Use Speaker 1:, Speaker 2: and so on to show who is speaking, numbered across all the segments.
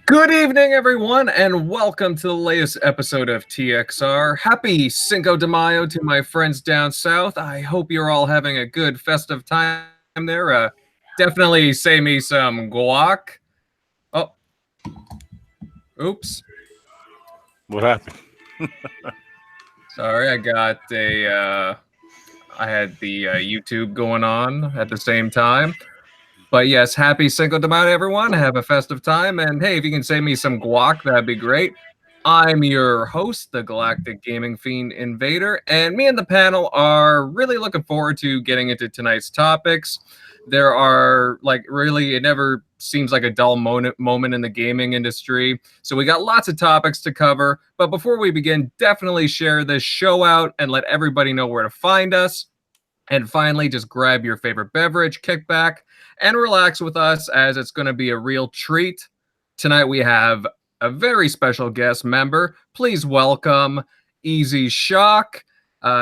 Speaker 1: Good evening, everyone, and welcome to the latest episode of TXR. Happy Cinco de Mayo to my friends down south. I hope you're all having a good festive time there. Definitely say me some guac. Oh, oops.
Speaker 2: What happened?
Speaker 1: Sorry, I had the YouTube going on at the same time. But yes, happy Cinco de Mayo, everyone. Have a festive time. And hey, if you can save me some guac, that'd be great. I'm your host, the Galactic Gaming Fiend Invader, and me and the panel are really looking forward to getting into tonight's topics. There are, it never seems like a dull moment in the gaming industry. So we got lots of topics to cover. But before we begin, definitely share this show out and let everybody know where to find us. And finally, just grab your favorite beverage, kick back, and relax with us as it's going to be a real treat. Tonight we have a very special guest member. Please welcome Easy Shock.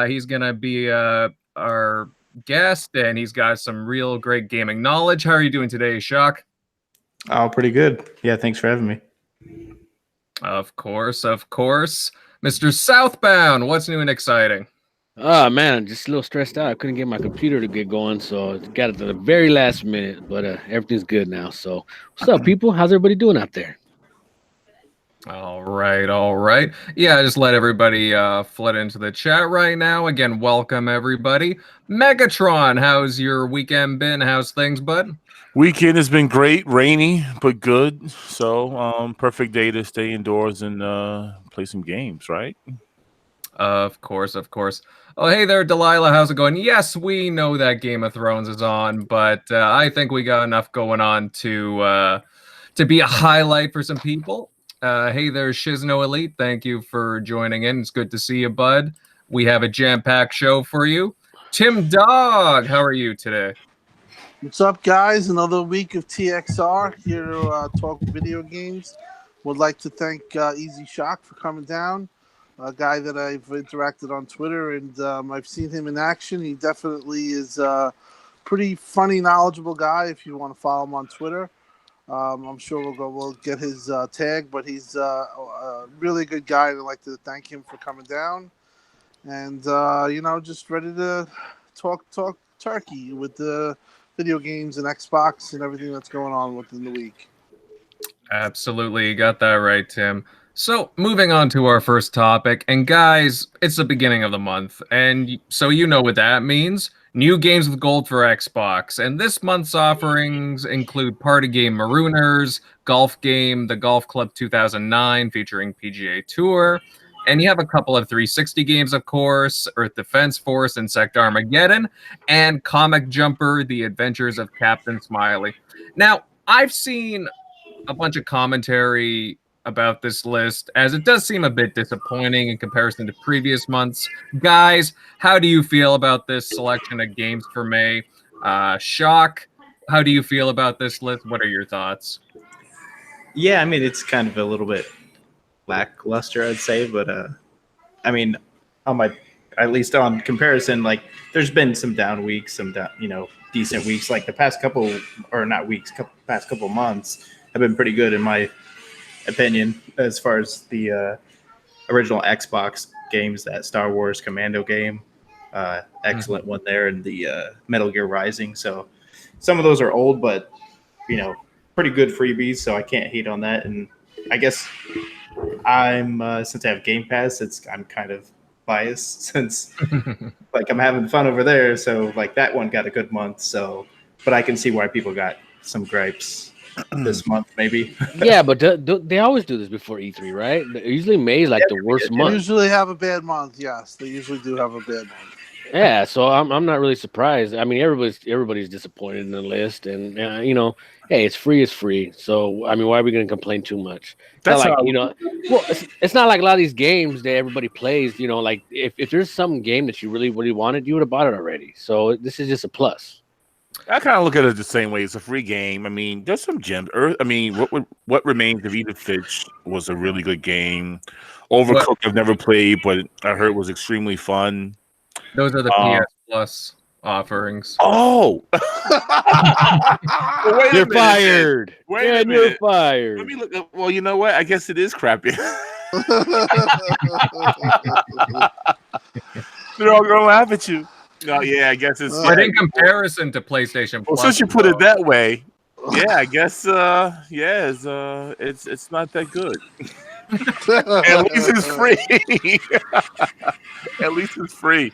Speaker 1: He's going to be our guest, and he's got some real great gaming knowledge. How are you doing today, Shock?
Speaker 3: Oh, pretty good. Yeah, thanks for having me.
Speaker 1: Of course. Mr. Southbound, what's new and exciting?
Speaker 4: Oh man, I'm just a little stressed out. I couldn't get my computer to get going, so it got it to the very last minute. But everything's good now. So, what's up, people? How's everybody doing out there?
Speaker 1: All right. Yeah, just let everybody flood into the chat right now. Again, welcome everybody. Megatron, how's your weekend been? How's things, bud?
Speaker 2: Weekend has been great, rainy but good. So, perfect day to stay indoors and play some games, right?
Speaker 1: Of course. Oh, hey there, Delilah. How's it going? Yes, we know that Game of Thrones is on, but I think we got enough going on to be a highlight for some people. Hey there, Shizno Elite. Thank you for joining in. It's good to see you, bud. We have a jam-packed show for you. Tim Dog, how are you today?
Speaker 5: What's up, guys? Another week of TXR here to talk video games. Would like to thank Easy Shock for coming down. A guy that I've interacted on Twitter, and I've seen him in action. He definitely is a pretty funny, knowledgeable guy. If you want to follow him on Twitter, I'm sure we'll get his tag. But he's a really good guy, and I'd like to thank him for coming down. And just ready to talk turkey with the video games and Xbox and everything that's going on within the week.
Speaker 1: Absolutely, you got that right, Tim. So, moving on to our first topic, and guys, it's the beginning of the month, and so you know what that means. New games with gold for Xbox, and this month's offerings include party game Marooners, golf game The Golf Club 2009 featuring PGA Tour, and you have a couple of 360 games, of course, Earth Defense Force, Insect Armageddon, and Comic Jumper, The Adventures of Captain Smiley. Now, I've seen a bunch of commentary about this list, as it does seem a bit disappointing in comparison to previous months. Guys, how do you feel about this selection of games for May? Shock, how do you feel about this list? What are your thoughts?
Speaker 3: Yeah, I mean, it's kind of a little bit lackluster, I'd say, but at least on comparison, like there's been some down weeks, decent weeks, like the past couple months have been pretty good in my opinion, as far as the original Xbox games, that Star Wars Commando game, excellent one there, and the Metal Gear Rising. So some of those are old, but pretty good freebies, so I can't hate on that. And I guess I'm since I have Game Pass, I'm kind of biased since like I'm having fun over there, so like that one got a good month. So, but I can see why people got some gripes this month, maybe.
Speaker 4: Yeah, but they always do this before E3, right? Usually May is like the worst month.
Speaker 5: They usually have a bad month. Yes, they usually do have a bad month.
Speaker 4: Yeah, so I'm not really surprised. I mean, everybody's disappointed in the list, and hey, it's free. So I mean, why are we going to complain too much?
Speaker 2: That's
Speaker 4: not like, well, it's not like a lot of these games that everybody plays. Like if there's some game that you really wanted, you would have bought it already. So this is just a plus.
Speaker 2: I kind of look at it the same way. It's a free game. I mean, there's some gems. What Remains of Edith Finch was a really good game. Overcooked, I've never played, but I heard it was extremely fun.
Speaker 1: Those are the PS Plus. offerings.
Speaker 2: Oh, well, wait a
Speaker 4: You're
Speaker 2: minute, then.
Speaker 4: fired.
Speaker 2: Wait a
Speaker 4: You're
Speaker 2: minute.
Speaker 4: fired.
Speaker 2: Let me look up. Well, you know what? I guess it is crappy. They're all gonna laugh at you. No, yeah, I guess it's.
Speaker 1: But
Speaker 2: Yeah,
Speaker 1: in comparison to PlayStation
Speaker 2: well,
Speaker 1: Plus,
Speaker 2: since you put it
Speaker 1: though,
Speaker 2: that way, yeah, I guess. Yeah, it's not that good. At least it's free. At least it's free.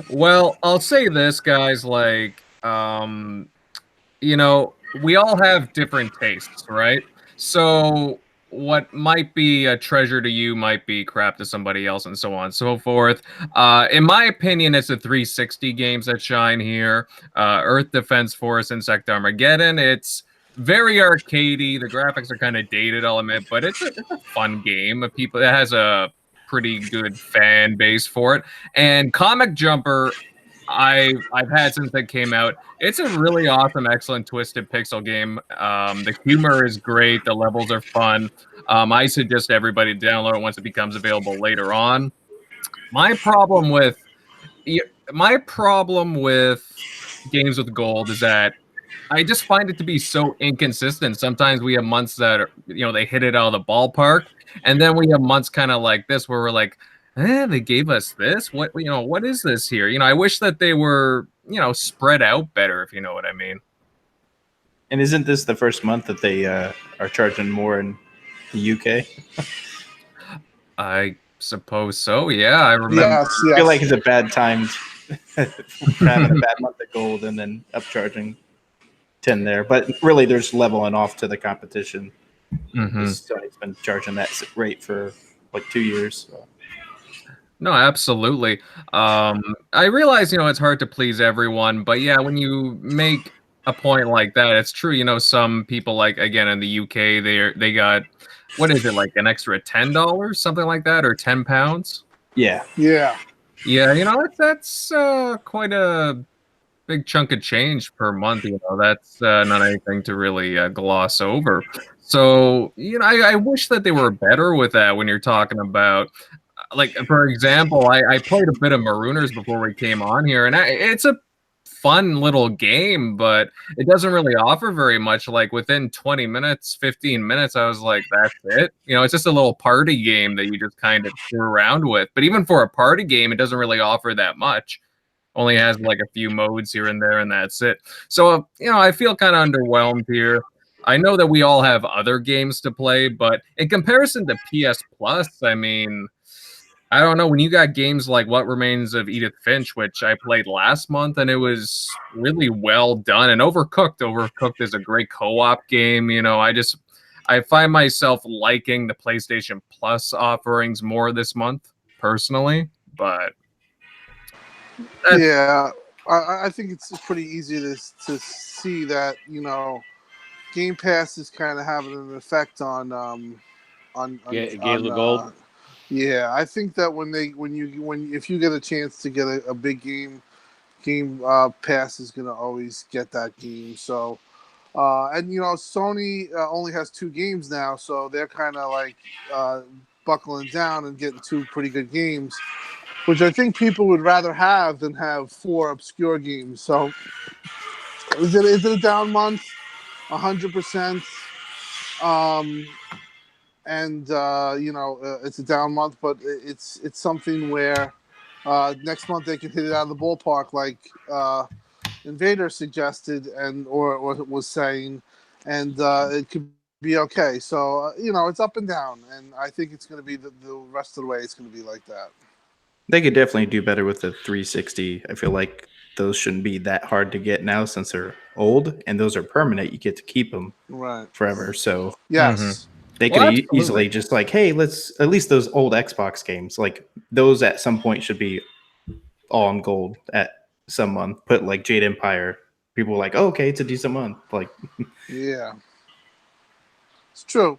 Speaker 1: well, I'll say this, guys, like, you know, we all have different tastes, right? So what might be a treasure to you might be crap to somebody else, and so on and so forth. In my opinion, it's the 360 games that shine here. Earth Defense Force, Insect Armageddon. It's very arcadey. The graphics are kind of dated, I'll admit, but it's a fun game. It has a pretty good fan base for it. And Comic Jumper, I've had since it came out. It's a really awesome, excellent twisted pixel game. The humor is great. The levels are fun. I suggest everybody download it once it becomes available later on. My problem with games with gold is that I just find it to be so inconsistent. Sometimes we have months that are, they hit it out of the ballpark, and then we have months kind of like this where we're like, they gave us this. What is this here? I wish that they were, spread out better, if you know what I mean.
Speaker 3: And isn't this the first month that they are charging more in the UK?
Speaker 1: I suppose so. Yeah, I remember.
Speaker 5: Yes.
Speaker 3: I feel like it's a bad time having a bad month of gold and then upcharging 10 there. But really, there's leveling off to the competition.
Speaker 1: Mhm.
Speaker 3: Sony's been charging that rate for like 2 years. So.
Speaker 1: No, absolutely. I realize, it's hard to please everyone, but yeah, when you make a point like that, it's true. Some people, like, again, in the UK, they got, what is it, like an extra $10, something like that, or £10?
Speaker 3: Yeah.
Speaker 5: Yeah.
Speaker 1: Yeah, that's quite a big chunk of change per month. That's not anything to really gloss over. So, I wish that they were better with that when you're talking about, like, for example, I played a bit of Marooners before we came on here, and it's a fun little game, but it doesn't really offer very much. Like, within 20 minutes, 15 minutes, I was like, that's it. It's just a little party game that you just kind of screw around with. But even for a party game, it doesn't really offer that much. Only has like a few modes here and there, and that's it. So, I feel kind of underwhelmed here. I know that we all have other games to play, but in comparison to PS Plus, I mean, I don't know, when you got games like What Remains of Edith Finch, which I played last month, and it was really well done, and Overcooked is a great co-op game. I find myself liking the PlayStation Plus offerings more this month, personally, but
Speaker 5: Yeah, I think it's pretty easy to see that Game Pass is kind of having an effect on
Speaker 4: Games with gold.
Speaker 5: Yeah, I think that if you get a chance to get a big game Pass is gonna always get that game. So, and Sony only has 2 games now, so they're kind of like buckling down and getting 2 pretty good games, which I think people would rather have than have 4 obscure games. So, is it a down month? 100%. And it's a down month, but it's something where next month they can hit it out of the ballpark, like Invader suggested or was saying, and it could be okay. So it's up and down, and I think it's going to be the rest of the way. It's going to be like that.
Speaker 3: They could definitely do better with the 360. I feel like those shouldn't be that hard to get now since they're old, and those are permanent. You get to keep them forever. So
Speaker 5: yes.
Speaker 3: They could easily just like, hey, let's at least those old Xbox games, like those at some point should be all on gold at some month. Put like Jade Empire. People were like, oh, okay, it's a decent month. Like,
Speaker 5: yeah, it's true.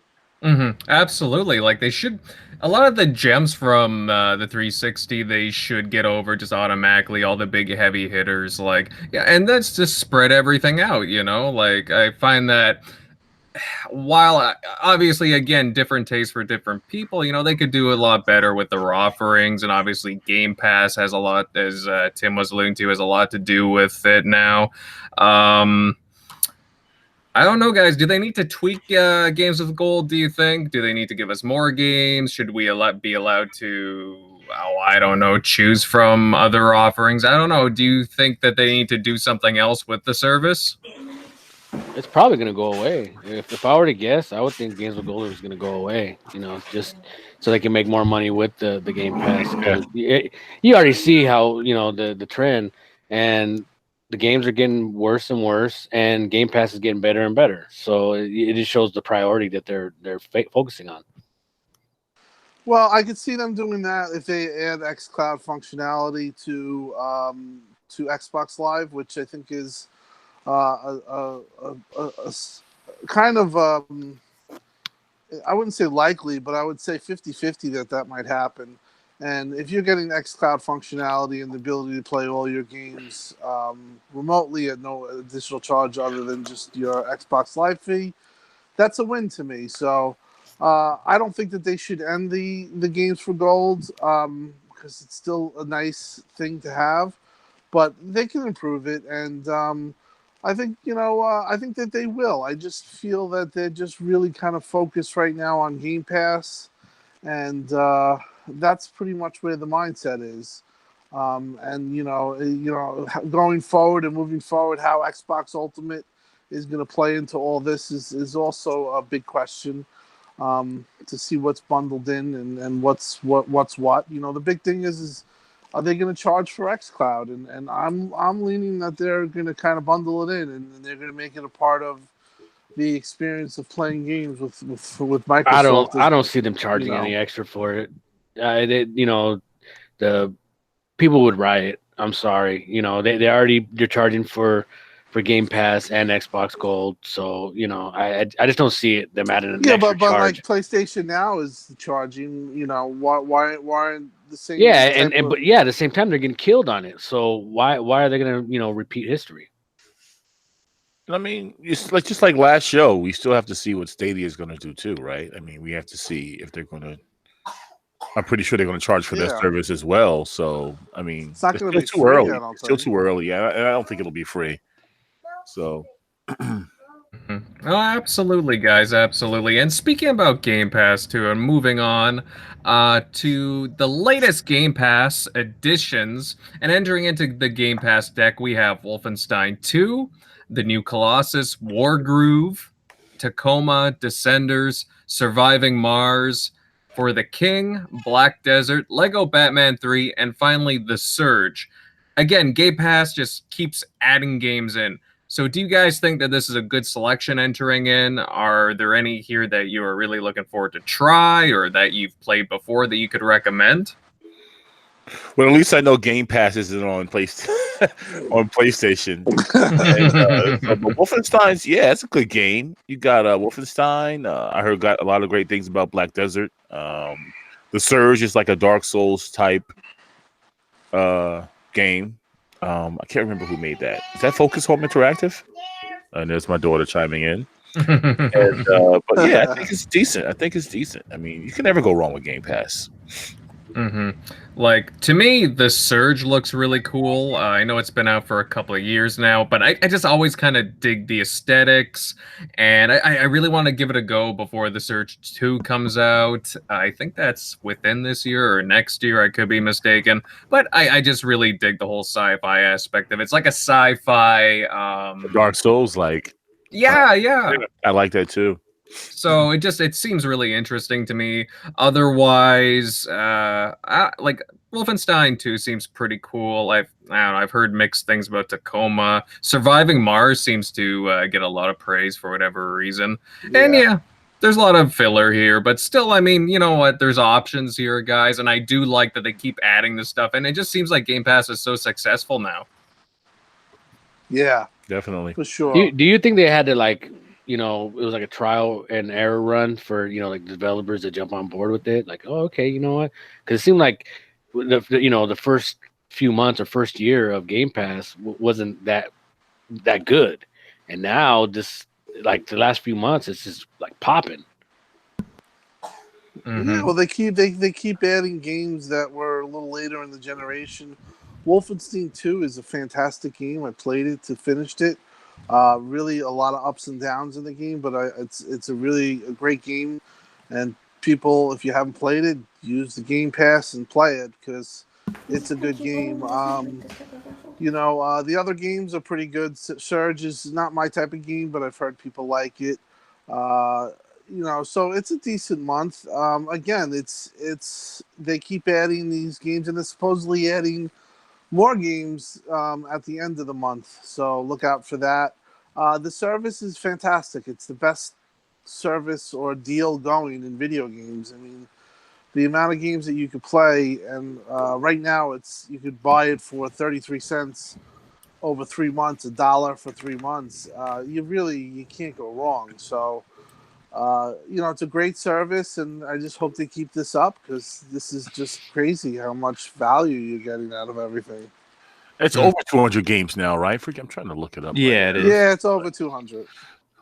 Speaker 1: Absolutely. Like, they should, a lot of the gems from the 360, they should get over just automatically, all the big heavy hitters. Like, yeah, and that's just spread everything out, Like, I find that while obviously, again, different tastes for different people, you know, they could do a lot better with their offerings, and obviously Game Pass has a lot, as Tim was alluding to, has a lot to do with it now. I don't know, guys. Do they need to tweak games with gold, do you think? Do they need to give us more games? Should we be allowed to, oh, I don't know, choose from other offerings? I don't know. Do you think that they need to do something else with the service?
Speaker 4: It's probably going to go away. If I were to guess, I would think Games with Gold is going to go away. You know, just so they can make more money with the Game Pass. You already see how, you know, the trend, and the games are getting worse and worse, and Game Pass is getting better and better. So it just shows the priority that they're focusing on.
Speaker 5: Well, I could see them doing that if they add xCloud functionality to Xbox Live, which I think is a kind of I wouldn't say likely, but I would say 50-50 that might happen. And if you're getting xCloud functionality and the ability to play all your games remotely at no additional charge other than just your Xbox Live fee, that's a win to me. So I don't think that they should end the games for gold because it's still a nice thing to have, but they can improve it. And I think, I think that they will. I just feel that they're just really kind of focused right now on Game Pass, and that's pretty much where the mindset is. And going forward and moving forward, how Xbox Ultimate is going to play into all this is also a big question. To see what's bundled in and what's what. You know, the big thing is are they going to charge for xCloud? And I'm leaning that they're going to kind of bundle it in, and they're going to make it a part of the experience of playing games with Microsoft.
Speaker 4: I don't see them charging any extra for it. The people would riot. I'm sorry. You know, they're charging for Game Pass and Xbox Gold, so I just don't see it them adding an extra
Speaker 5: but
Speaker 4: charge.
Speaker 5: Like PlayStation Now is charging. You know, why aren't the same?
Speaker 4: But at the same time they're getting killed on it. So why are they going to repeat history?
Speaker 2: I mean, it's like just like last show, we still have to see what Stadia is going to do too, right? I mean, we have to see if they're going to. I'm pretty sure they're going to charge for their service as well. So I mean,
Speaker 5: it's not going to be
Speaker 2: too early. It's still too early. Yeah, I don't think it'll be free. So,
Speaker 1: oh, absolutely, guys, absolutely. And speaking about Game Pass too, and moving on to the latest Game Pass additions, and entering into the Game Pass deck, we have Wolfenstein 2, the new Colossus, Wargroove, Tacoma, Descenders, Surviving Mars, For the King, Black Desert, Lego Batman 3, and finally The Surge. Again, Game Pass just keeps adding games in. So do you guys think that this is a good selection entering in? Are there any here that you are really looking forward to try or that you've played before that you could recommend?
Speaker 2: Well, at least I know Game Pass isn't on PlayStation. But Wolfenstein's, it's a good game. You got Wolfenstein. I heard got a lot of great things about Black Desert. The Surge is like a Dark Souls type game. I can't remember who made that. Is that Focus Home Interactive? And there's my daughter chiming in. But yeah, I think it's decent. I mean, you can never go wrong with Game Pass.
Speaker 1: Mm-hmm. Like, to me, the Surge looks really cool. I know it's been out for a couple of years now, but I just always kind of dig the aesthetics, and I really want to give it a go before the Surge 2 comes out. I think that's within this year or next year. I could be mistaken, but I just really dig the whole sci-fi aspect of it. It's like a sci-fi...
Speaker 2: Dark Souls, like...
Speaker 1: Yeah.
Speaker 2: I like that, too.
Speaker 1: So it seems really interesting to me. Otherwise, like Wolfenstein 2 seems pretty cool. I've heard mixed things about Tacoma. Surviving Mars seems to get a lot of praise for whatever reason. Yeah. And there's a lot of filler here, but still, I mean, you know what? There's options here, guys, and I do like that they keep adding this stuff. And it just seems like Game Pass is so successful now.
Speaker 5: Yeah,
Speaker 2: definitely,
Speaker 5: for sure.
Speaker 4: Do you think they had to it was like a trial and error run for, like developers to jump on board with it? Like, oh, okay, you know what? Because it seemed like the first few months or first year of Game Pass wasn't that good. And now this, like the last few months, it's just like popping.
Speaker 5: Yeah, well, they keep adding games that were a little later in the generation. Wolfenstein 2 is a fantastic game. I played it to finished it. Really, a lot of ups and downs in the game, but it's a great game. And people, if you haven't played it, use the Game Pass and play it because it's a good game. The other games are pretty good. Surge is not my type of game, but I've heard people like it. So it's a decent month. Again, it's they keep adding these games, and they're supposedly adding more games at the end of the month. So look out for that. The service is fantastic. It's the best service or deal going in video games. I mean, the amount of games that you could play, and right now you could buy it for 33 cents over 3 months, $1 for 3 months. You can't go wrong. So. It's a great service, and I just hope they keep this up because this is just crazy how much value you're getting out of everything.
Speaker 2: It's over 200 games now, right? I'm trying to look it up.
Speaker 3: Yeah, it is.
Speaker 5: Yeah, it's over 200.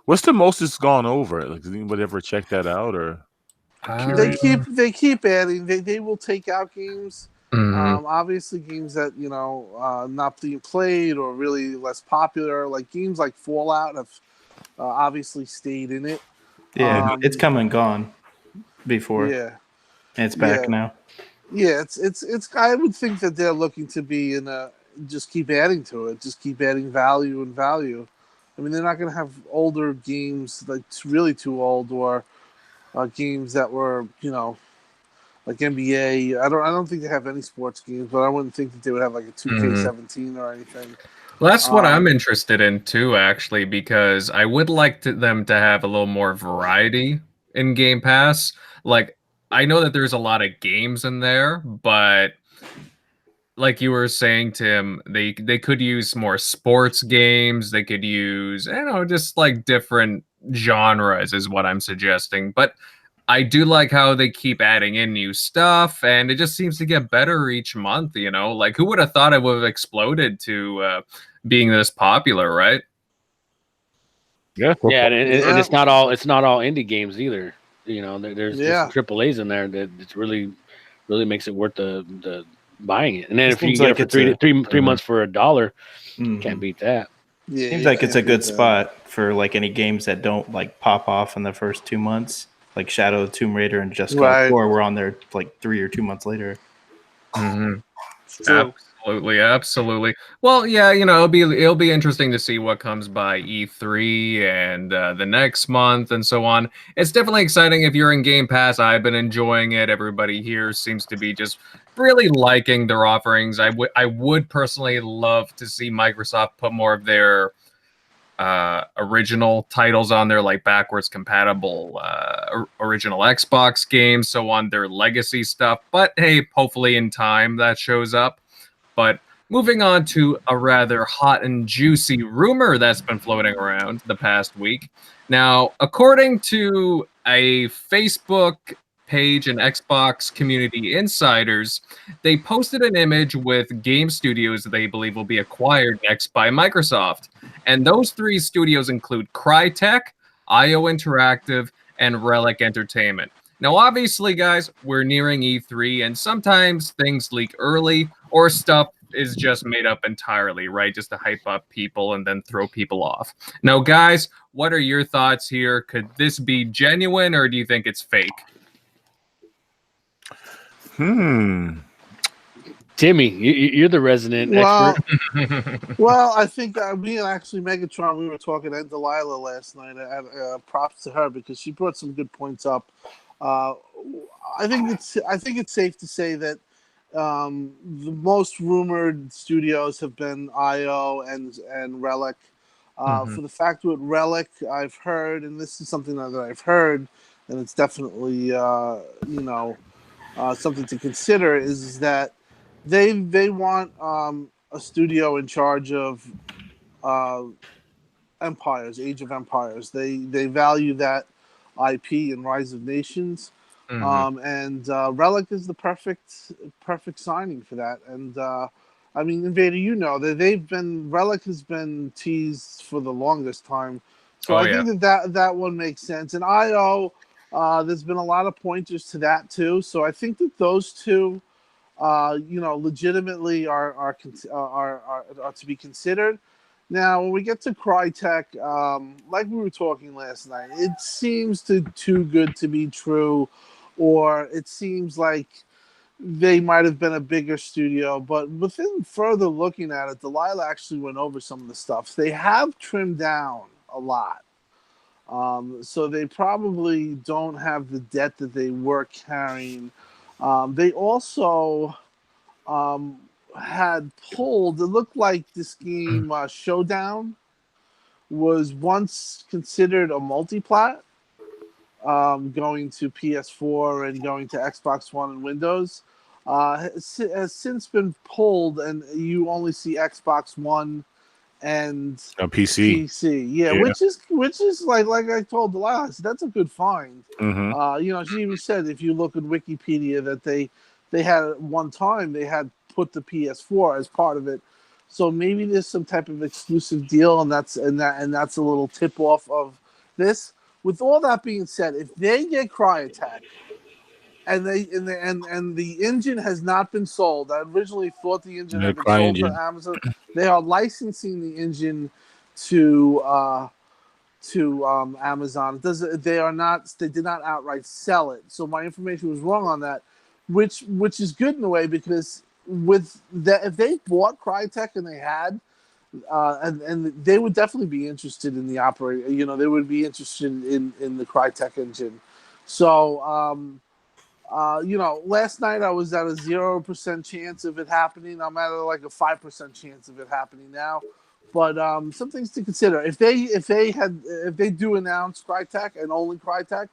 Speaker 2: What's the most it's gone over? Like, does anybody ever check that out? Or
Speaker 5: They keep adding. They will take out games. Obviously, games that not being played or really less popular, like games like Fallout, have obviously stayed in it.
Speaker 3: Yeah, it's come and gone before.
Speaker 5: Yeah,
Speaker 3: and it's back now.
Speaker 5: Yeah, it's. I would think that they're looking to be just keep adding to it, just keep adding value and value. I mean, they're not going to have older games like really too old or games that were like NBA. I don't think they have any sports games, but I wouldn't think that they would have like a 2K17 or anything.
Speaker 1: Well, that's what I'm interested in too, actually, because I would like them to have a little more variety in Game Pass. Like, I know that there's a lot of games in there, but like you were saying, Tim, they could use more sports games. They could use, just like different genres is what I'm suggesting. But I do like how they keep adding in new stuff, and it just seems to get better each month. Like who would have thought it would have exploded to being this popular, right?
Speaker 2: Yeah,
Speaker 4: and it's not all indie games either. There's AAAs in there that it's really makes it worth the buying it. And then if you get it for three months for $1, can't beat that.
Speaker 3: Yeah, seems like it's a good spot for like any games that don't like pop off in the first 2 months. Like Shadow of Tomb Raider and Just Cause 4 were on there like 3 or 2 months later.
Speaker 1: Absolutely. Well, yeah, it'll be interesting to see what comes by E3 and the next month and so on. It's definitely exciting if you're in Game Pass. I've been enjoying it. Everybody here seems to be just really liking their offerings. I would personally love to see Microsoft put more of their original titles on there, like backwards compatible original Xbox games, so on their legacy stuff. But hey, hopefully in time that shows up. But moving on to a rather hot and juicy rumor that's been floating around the past week. Now, according to a Facebook page and Xbox community insiders, they posted an image with game studios that they believe will be acquired next by Microsoft. And those 3 studios include Crytek, IO Interactive, and Relic Entertainment. Now, obviously, guys, we're nearing E3, and sometimes things leak early, or stuff is just made up entirely, right? Just to hype up people and then throw people off. Now, guys, what are your thoughts here? Could this be genuine, or do you think it's fake?
Speaker 4: Timmy, you're the resident expert.
Speaker 5: Well, I think me and actually Megatron, we were talking to Delilah last night. Props to her because she brought some good points up. I think it's safe to say that the most rumored studios have been IO and Relic. For the fact with Relic, I've heard, and this is something that I've heard, and it's definitely something to consider, is that they want a studio in charge of Empires, Age of Empires. They value that IP and Rise of Nations, and Relic is the perfect signing for that. And I mean, Invader, Relic has been teased for the longest time So I think that one makes sense. And IO, there's been a lot of pointers to that too. So I think that those two, legitimately are to be considered. Now, when we get to Crytek, like we were talking last night, it seems too good to be true, or it seems like they might have been a bigger studio. But within further looking at it, Delilah actually went over some of the stuff. They have trimmed down a lot. So they probably don't have the debt that they were carrying. They also had pulled, it looked like this game Showdown was once considered a multi-plat, going to PS4 and going to Xbox One and Windows. Has since been pulled, and you only see Xbox One and
Speaker 2: PC.
Speaker 5: Yeah, which is like I told Delilah, that's a good find. She even said, if you look at Wikipedia, that they had at one time they had put the PS4 as part of it, so maybe there's some type of exclusive deal, and that's a little tip off of this. With all that being said, if they get Crytek and the engine has not been sold, I originally thought the engine had been sold to Amazon. They are licensing the engine to Amazon. They did not outright sell it. So my information was wrong on that, which is good in a way, because with that, if they bought Crytek and they had, and they would definitely be interested in the operator. They would be interested in the Crytek engine. So, last night I was at a 0% chance of it happening. I'm at like a 5% chance of it happening now. But some things to consider. If they do announce Crytek and only Crytek,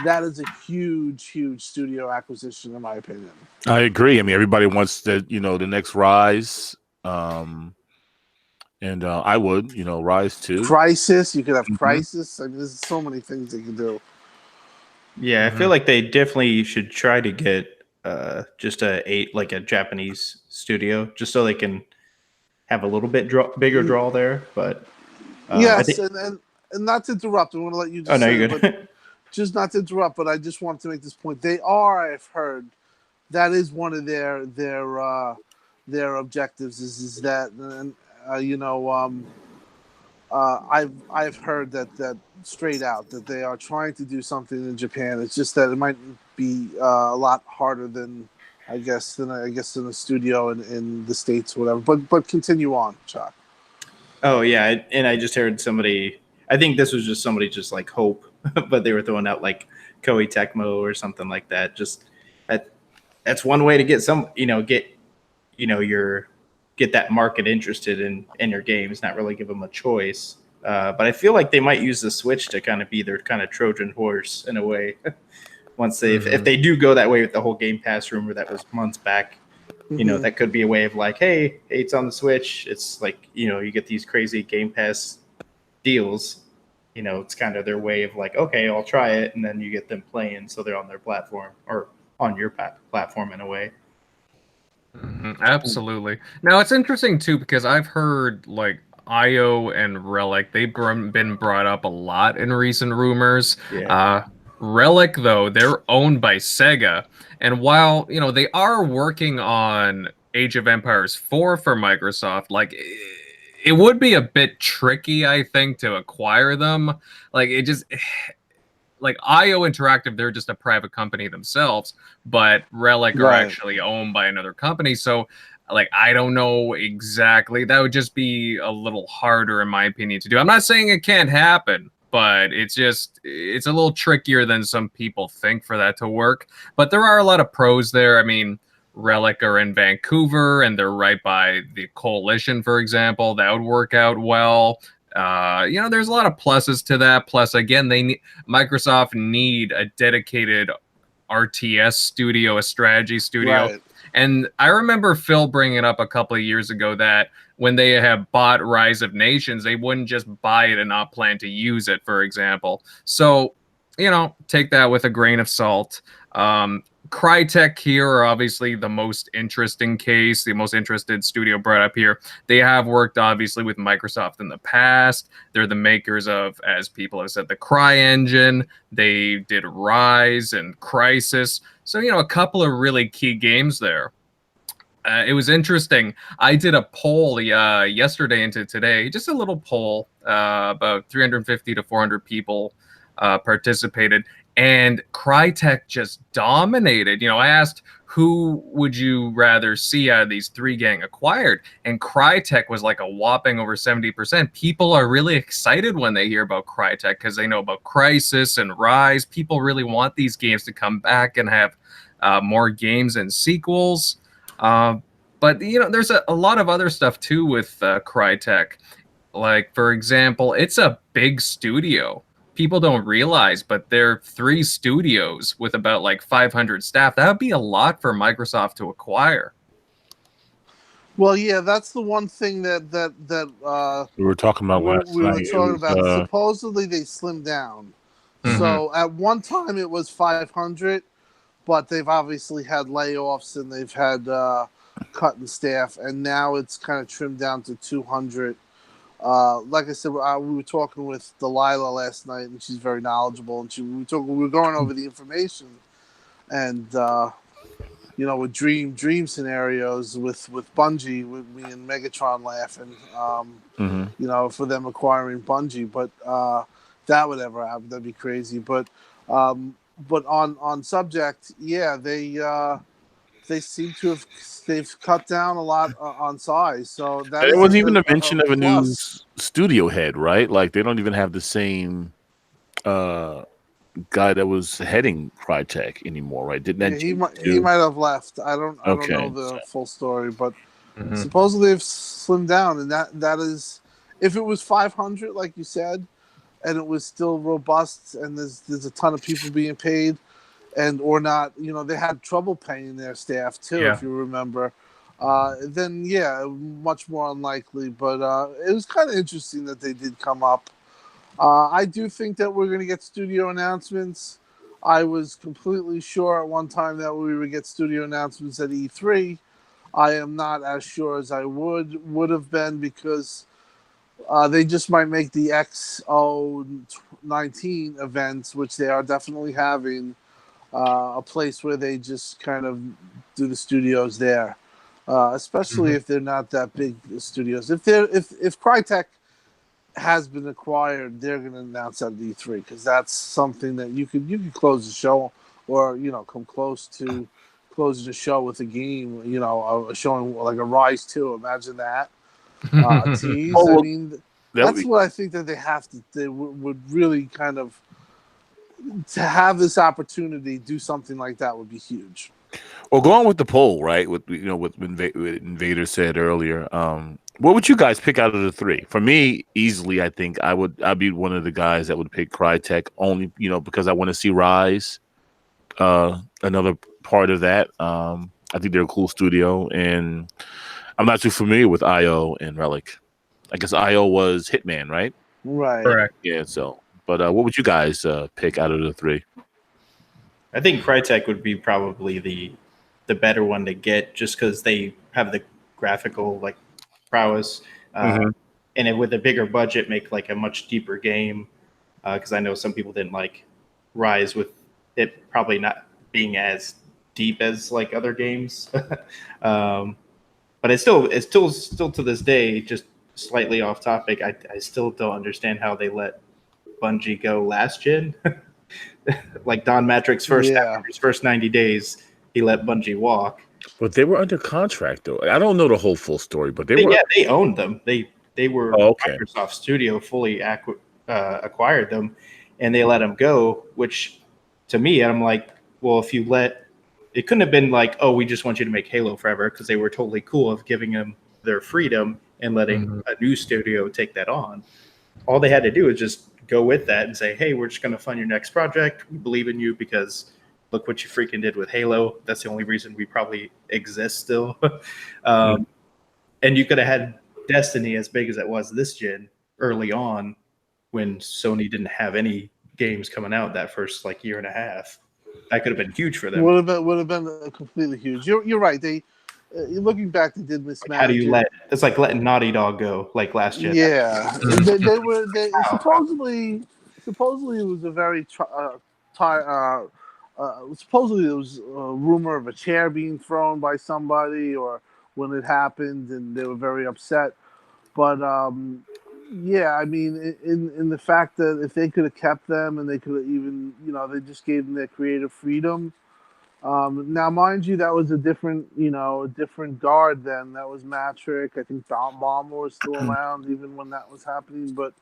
Speaker 5: that is a huge studio acquisition, in my opinion.
Speaker 2: I agree. I mean, everybody wants the next Rise. And I would, Rise 2.
Speaker 5: Crisis. You could have Crisis. I mean, there's so many things they can do.
Speaker 3: Yeah, I feel like they definitely should try to get just a Japanese studio, just so they can have a little bit bigger draw there. But
Speaker 5: yes, and not to interrupt, I want to let you.
Speaker 3: Just you're good.
Speaker 5: Just not to interrupt, but I just wanted to make this point. They are, I've heard, that is one of their objectives. Is that, and I've heard that straight out, that they are trying to do something in Japan. It's just that it might be a lot harder than I guess in a studio in the States or whatever. But continue on, Chuck.
Speaker 3: Oh yeah, and I just heard somebody. I think this was just somebody just like hope, but they were throwing out like Koei Tecmo or something like that. Just that's one way to get get that market interested in your games, not really give them a choice. But I feel like they might use the Switch to kind of be their kind of Trojan horse in a way. Once if they do go that way with the whole Game Pass rumor that was months back, that could be a way of like, hey, it's on the Switch. It's like, you get these crazy Game Pass deals. It's kind of their way of like, okay, I'll try it. And then you get them playing. So they're on their platform or on your platform in a way.
Speaker 1: Absolutely. Now it's interesting too, because I've heard like IO and Relic, they've been brought up a lot in recent rumors.
Speaker 3: Yeah.
Speaker 1: Relic, though, they're owned by Sega, and while they are working on Age of Empires 4 for Microsoft, like it would be a bit tricky, I think, to acquire them. Like it just like IO Interactive, they're just a private company themselves, but Relic are actually owned by another company. So, like, I don't know exactly. That would just be a little harder, in my opinion, to do. I'm not saying it can't happen, but it's a little trickier than some people think for that to work. But there are a lot of pros there. I mean, Relic are in Vancouver, and they're right by the Coalition, for example. That would work out well. There's a lot of pluses to that. Plus, again, Microsoft need a dedicated RTS studio, a strategy studio.
Speaker 5: Right.
Speaker 1: And I remember Phil bringing it up a couple of years ago that when they have bought Rise of Nations, they wouldn't just buy it and not plan to use it, for example. So, take that with a grain of salt. Crytek here are obviously the most interesting case, the most interested studio brought up here. They have worked obviously with Microsoft in the past. They're the makers of, as people have said, the Cry engine. They did Rise and Crisis. So, you know, a couple of really key games there. It was interesting. I did a poll yesterday into today, just a little poll. About 350 to 400 people participated, and Crytek just dominated. You know, I asked who would you rather see out of these three getting acquired, and Crytek was like a whopping over 70%. People are really excited when they hear about Crytek because they know about Crisis and Rise. People really want these games to come back and have more games and sequels. But you know, there's a lot of other stuff too with Crytek. Like, for example, it's a big studio. People don't realize, but they're 3 studios with about like 500 staff. That would be a lot for Microsoft to acquire.
Speaker 5: Well, yeah, that's the one thing that
Speaker 2: we were talking about last
Speaker 5: we were
Speaker 2: night.
Speaker 5: talking about. Supposedly they slimmed down.
Speaker 1: Mhm.
Speaker 5: So at one time it was 500, but they've obviously had layoffs and they've had cut in staff, and now it's kind of trimmed down to 200. Like I said, we were talking with Delilah last night, and she's very knowledgeable. And we were going over the information, and you know, with dream scenarios with Bungie, with me and Megatron laughing, you know, for them acquiring Bungie, but that would ever happen. That'd be crazy. But on subject, yeah, they seem to have cut down a lot on size. So that
Speaker 2: there wasn't even a
Speaker 5: a
Speaker 2: mention of a new
Speaker 5: plus.
Speaker 2: studio head, right? Like they don't even have the same guy that was heading Crytek anymore, right? Didn't that
Speaker 5: He might have left. I don't know the full story, but supposedly they've slimmed down, and that is, if it was 500, like you said, and it was still robust, and there's a ton of people being paid, and or not, you know, they had trouble paying their staff too,
Speaker 1: Yeah.
Speaker 5: if you remember. Then yeah, much more unlikely. But it was kind of interesting that they did come up. I do think that we're going to get studio announcements. I was completely sure at one time that we would get studio announcements at E3. I am not as sure as I would have been, because they just might make the XO19 events, which they are definitely having, a place where they just kind of do the studios there, especially if they're not that big studios. If Crytek has been acquired, they're going to announce at E3, because that's something that you could close the show, or you know, come close to closing the show with a game, you know, showing like a Rise 2. Imagine that. A tease. I mean, that's what I think that they have to. They would really kind of, to have this opportunity, do something like that would be huge.
Speaker 2: Well, going with the poll, right? With what Invader said earlier. What would you guys pick out of the 3? For me, easily, I think I'd be one of the guys that would pick Crytek, only, you know, because I want to see Rise. Another part of that. I think they're a cool studio, and I'm not too familiar with IO and Relic. I guess IO was Hitman, right?
Speaker 5: Right.
Speaker 1: Correct.
Speaker 2: Yeah. So, but what would you guys pick out of the 3?
Speaker 3: I think Crytek would be probably the better one to get, just because they have the graphical like prowess, and it, with a bigger budget, make like a much deeper game. Because I know some people didn't like Rise, with it probably not being as deep as like other games. But it's still to this day, just slightly off topic, I still don't understand how they let Bungie go last gen. Like Don Matrix after his first 90 days, he let Bungie walk.
Speaker 2: But they were under contract, though. I don't know the whole full story, but they
Speaker 3: owned them. They were Microsoft Studio, fully acquired them, and they let them go. Which, to me, I'm like, well, if you it couldn't have been like, oh, we just want you to make Halo forever, because they were totally cool of giving them their freedom and letting a new studio take that on. All they had to do is just go with that and say, hey, we're just going to fund your next project. We believe in you because look what you freaking did with Halo. That's the only reason we probably exist still. And you could have had Destiny, as big as it was this gen, early on, when Sony didn't have any games coming out that first like year and a half. that could have been huge for them.
Speaker 5: Would have been completely huge. You're right. They looking back, they did mismanage.
Speaker 3: How do you it's like letting Naughty Dog go like last gen?
Speaker 5: Yeah, they supposedly it was a very supposedly there was a rumor of a chair being thrown by somebody, or when it happened, and they were very upset. But yeah, I mean, in the fact that if they could have kept them, and they could have even, they just gave them their creative freedom. Now, mind you, that was a different guard then. That was Matrick. I think Bomber was still around even when that was happening. But,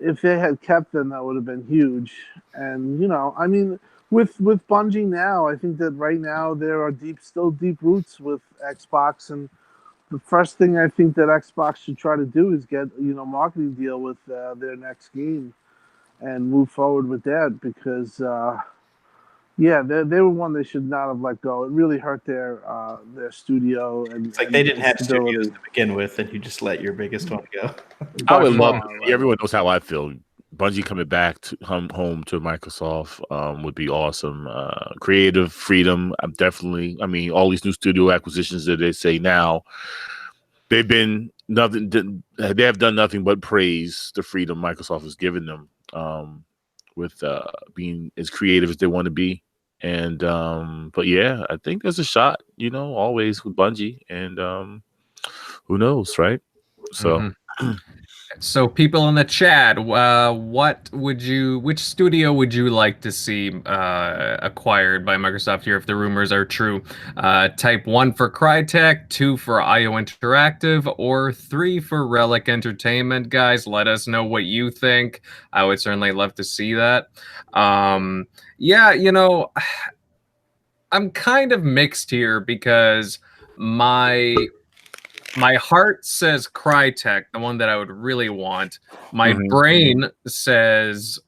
Speaker 5: if they had kept them, that would have been huge. And, I mean, with Bungie now, I think that right now there are still deep roots with Xbox. And the first thing I think that Xbox should try to do is get, marketing deal with their next game and move forward with that, because they were one they should not have let go. It really hurt their studio, and
Speaker 3: it's like they didn't have studios to begin with, and you just let your biggest one go.
Speaker 2: I would love everyone knows how I feel. Bungie coming back to home to Microsoft would be awesome. Creative freedom. I mean, all these new studio acquisitions that they say now, they've been nothing. They have done nothing but praise the freedom Microsoft has given them. With being as creative as they want to be, and but yeah, I think there's a shot, always with Bungie, and who knows, right? So,
Speaker 1: So people in the chat, which studio would you like to see acquired by Microsoft here if the rumors are true? Type 1 for Crytek, 2 for IO Interactive, or 3 for Relic Entertainment? Guys, let us know what you think. I would certainly love to see that. Yeah, I'm kind of mixed here because my heart says Crytek, the one that I would really want. My brain says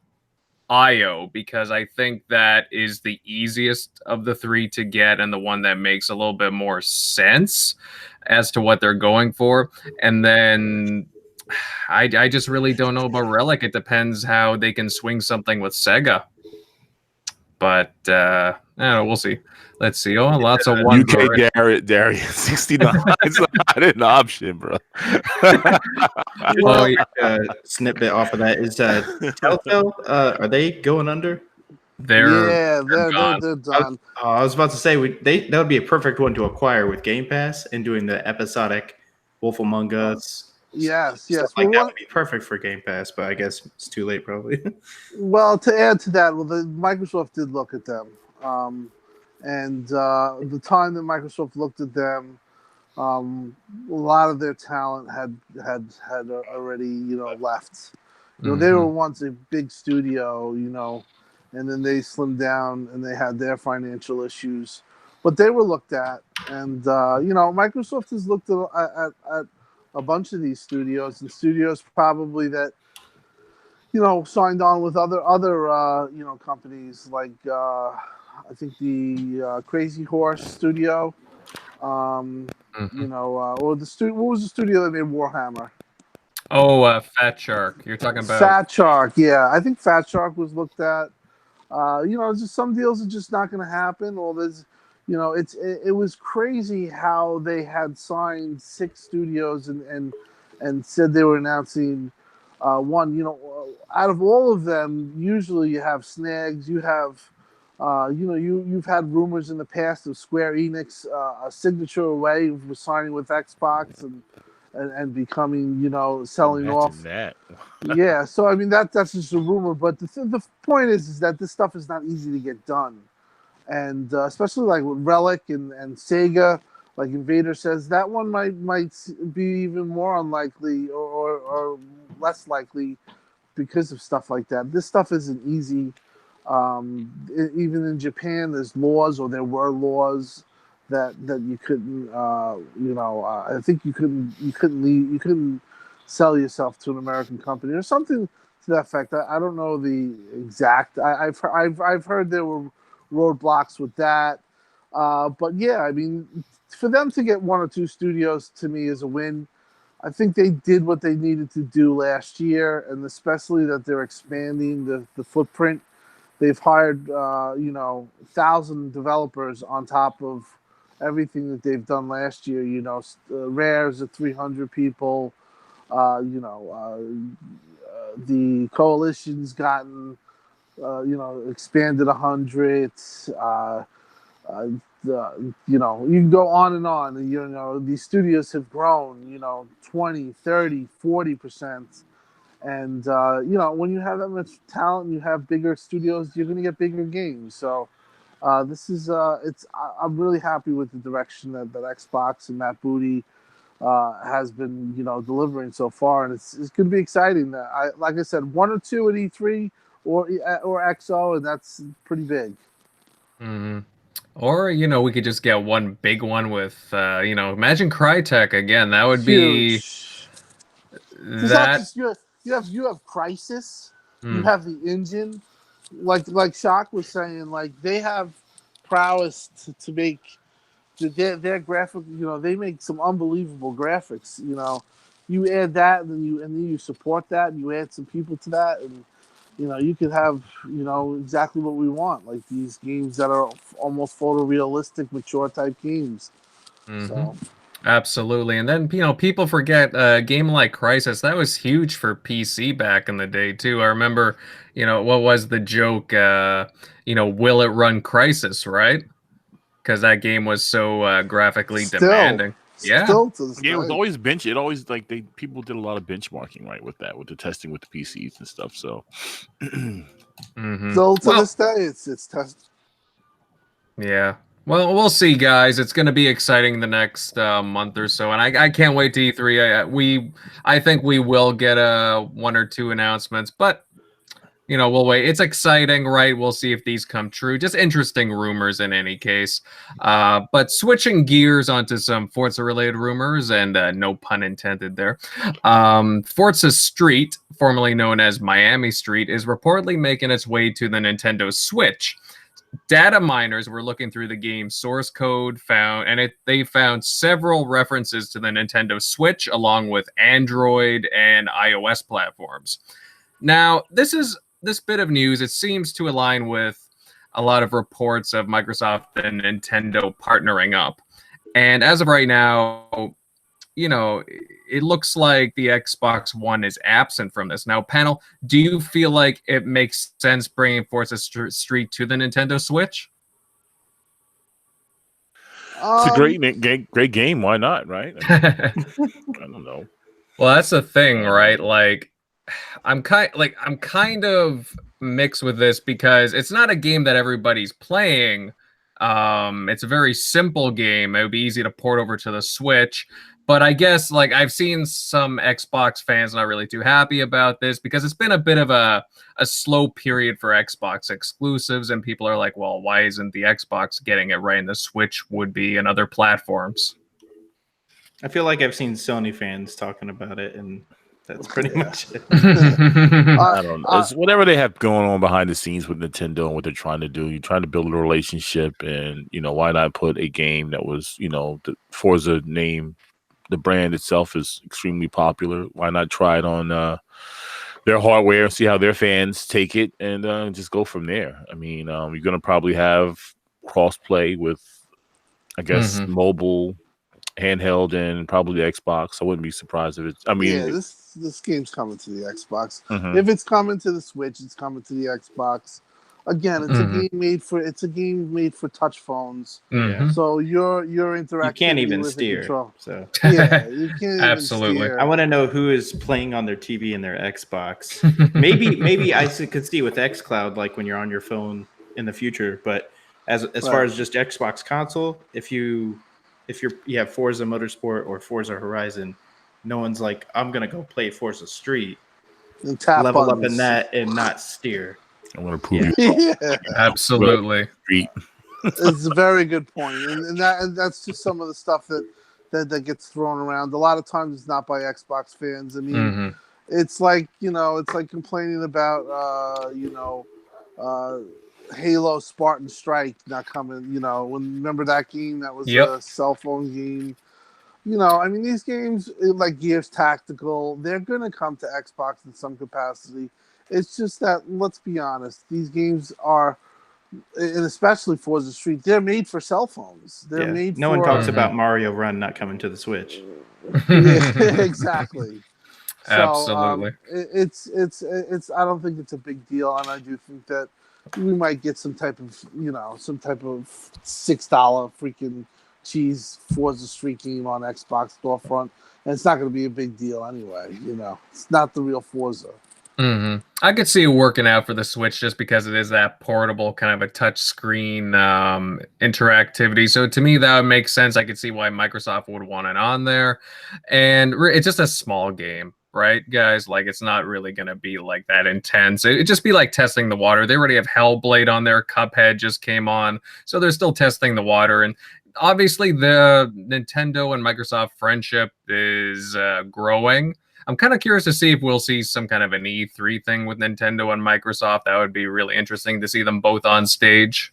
Speaker 1: IO, because I think that is the easiest of the three to get and the one that makes a little bit more sense as to what they're going for. And then I just really don't know about Relic. It depends how they can swing something with Sega. But I don't know, we'll see. Let's see. Oh, lots of one.
Speaker 2: UK Darius 69 is not an option, bro.
Speaker 3: Snippet off of that is Telltale. Are they going under?
Speaker 5: They're done.
Speaker 3: I was about to say that would be a perfect one to acquire with Game Pass and doing the episodic Wolf Among Us.
Speaker 5: Yes.
Speaker 3: Stuff like that would be perfect for Game Pass, but I guess it's too late probably.
Speaker 5: Well, to add to that, Microsoft did look at them, and the time that Microsoft looked at them, a lot of their talent had already left. They were once a big studio, and then they slimmed down and they had their financial issues, but they were looked at, and Microsoft has looked at a bunch of these studios, and studios probably that signed on with other companies like I think the Crazy Horse studio, or the studio. What was the studio that made Warhammer?
Speaker 1: Oh, Fat Shark. You're talking about
Speaker 5: Fat Shark. Yeah, I think Fat Shark was looked at. Just some deals are just not going to happen. Or there's, it was crazy how they had signed 6 studios and said they were announcing one. Out of all of them, usually you have snags. You have, you've had rumors in the past of Square Enix a signature away from signing with Xbox and becoming, selling off.
Speaker 2: That.
Speaker 5: Yeah, so I mean that's just a rumor, but the point is that this stuff is not easy to get done, and especially like with Relic and Sega, like Invader says, that one might be even more unlikely or less likely because of stuff like that. This stuff isn't easy. Even in Japan, there's laws, or there were laws that you couldn't, I think you couldn't sell yourself to an American company or something to that effect. I don't know the exact. I've heard there were roadblocks with that, but yeah, I mean, for them to get 1 or 2 studios to me is a win. I think they did what they needed to do last year, and especially that they're expanding the footprint they've hired 1,000 developers on top of everything that they've done last year. Rare's at 300 people. The coalition's gotten expanded 100. You can go on and on. These studios have grown 20, 30, 40%. And when you have that much talent and you have bigger studios, you're going to get bigger games. So I'm really happy with the direction that Xbox and Matt Booty has been delivering so far, and it's going to be exciting. Like I said, 1 or 2 at E3 or XO, and that's pretty big.
Speaker 1: Mm-hmm. Or we could just get one big one with imagine Crytek again. That would
Speaker 5: Huge.
Speaker 1: be that.
Speaker 5: You have Crysis, you have the engine, like Shock was saying, like they have prowess to make their graphic. They make some unbelievable graphics. You add that, and then you support that, and you add some people to that, and you could have exactly what we want, like these games that are almost photorealistic, mature type games.
Speaker 1: Mm-hmm.
Speaker 5: So.
Speaker 1: Absolutely. And then, people forget a game like Crysis, that was huge for PC back in the day, too. I remember, what was the joke? Will it run Crysis, right? Because that game was so graphically demanding. Yeah.
Speaker 2: Yeah, it was always It always, people did a lot of benchmarking, right, with the testing with the PCs and stuff. So,
Speaker 5: Still to this day, it's tested.
Speaker 1: Yeah. Well, we'll see, guys. It's going to be exciting the next month or so, and I can't wait to E3. I think we will get 1 or 2 announcements, but we'll wait. It's exciting, right? We'll see if these come true. Just interesting rumors in any case. But switching gears onto some Forza-related rumors, and no pun intended there. Forza Street, formerly known as Miami Street, is reportedly making its way to the Nintendo Switch. Data miners were looking through the game's source code, they found several references to the Nintendo Switch, along with Android and iOS platforms. Now, this bit of news, it seems to align with a lot of reports of Microsoft and Nintendo partnering up. And as of right now, it looks like the Xbox One is absent from this. Now, panel, do you feel like it makes sense bringing Forza Street to the Nintendo Switch?
Speaker 2: It's a great game. Why not, right? I don't know.
Speaker 1: Well, that's the thing, right? Like, I'm kind of mixed with this because it's not a game that everybody's playing. It's a very simple game. It would be easy to port over to the Switch. But I guess, I've seen some Xbox fans not really too happy about this because it's been a bit of a slow period for Xbox exclusives, and people are like, well, why isn't the Xbox getting it right and the Switch would be in other platforms?
Speaker 3: I feel like I've seen Sony fans talking about it, and that's pretty much it.
Speaker 2: I don't know. It's whatever they have going on behind the scenes with Nintendo and what they're trying to do. You're trying to build a relationship, and why not put a game that was the Forza name. The brand itself is extremely popular. Why not try it on their hardware, see how their fans take it, and just go from there? I mean, you're going to probably have cross-play with, I guess, mobile, handheld, and probably the Xbox. I wouldn't be surprised if it's...
Speaker 5: this game's coming to the Xbox. If it's coming to the Switch, it's coming to the Xbox. Again, it's a game made for touch phones. So you're interacting.
Speaker 3: You can't even
Speaker 5: with
Speaker 3: steer.
Speaker 5: Control.
Speaker 3: So
Speaker 5: yeah, you can't
Speaker 1: absolutely.
Speaker 5: Even steer.
Speaker 3: I want to know who is playing on their TV and their Xbox. maybe I could see with xCloud, like when you're on your phone in the future. But as far as just Xbox console, if you have Forza Motorsport or Forza Horizon, no one's like, I'm gonna go play Forza Street,
Speaker 5: and tap
Speaker 3: level
Speaker 5: buttons.
Speaker 3: up in that, and not steer.
Speaker 2: I'm going to prove you.
Speaker 1: Absolutely.
Speaker 5: It's a very good point, and that's just some of the stuff that gets thrown around. A lot of times, it's not by Xbox fans. I mean, it's like complaining about Halo Spartan Strike not coming. Remember that game that was a cell phone game. I mean, these games like Gears Tactical, they're going to come to Xbox in some capacity. It's just that, let's be honest, these games are, and especially Forza Street, they're made for cell phones. They're made
Speaker 3: no
Speaker 5: for.
Speaker 3: one talks about Mario Run not coming to the Switch.
Speaker 5: Yeah, exactly. So
Speaker 1: Absolutely.
Speaker 5: it's. I don't think it's a big deal, and I do think that we might get some type of $6 freaking cheese Forza Street game on Xbox storefront, and it's not going to be a big deal anyway. It's not the real Forza.
Speaker 1: I could see it working out for the Switch just because it is that portable kind of a touch screen interactivity. So to me, that would make sense. I could see why Microsoft would want it on there. And it's just a small game, right, guys? Like, it's not really going to be like that intense. It'd just be like testing the water. They already have Hellblade on there. Cuphead just came on. So they're still testing the water. And obviously, the Nintendo and Microsoft friendship is growing. I'm kind of curious to see if we'll see some kind of an E3 thing with Nintendo and Microsoft. That would be really interesting to see them both on stage.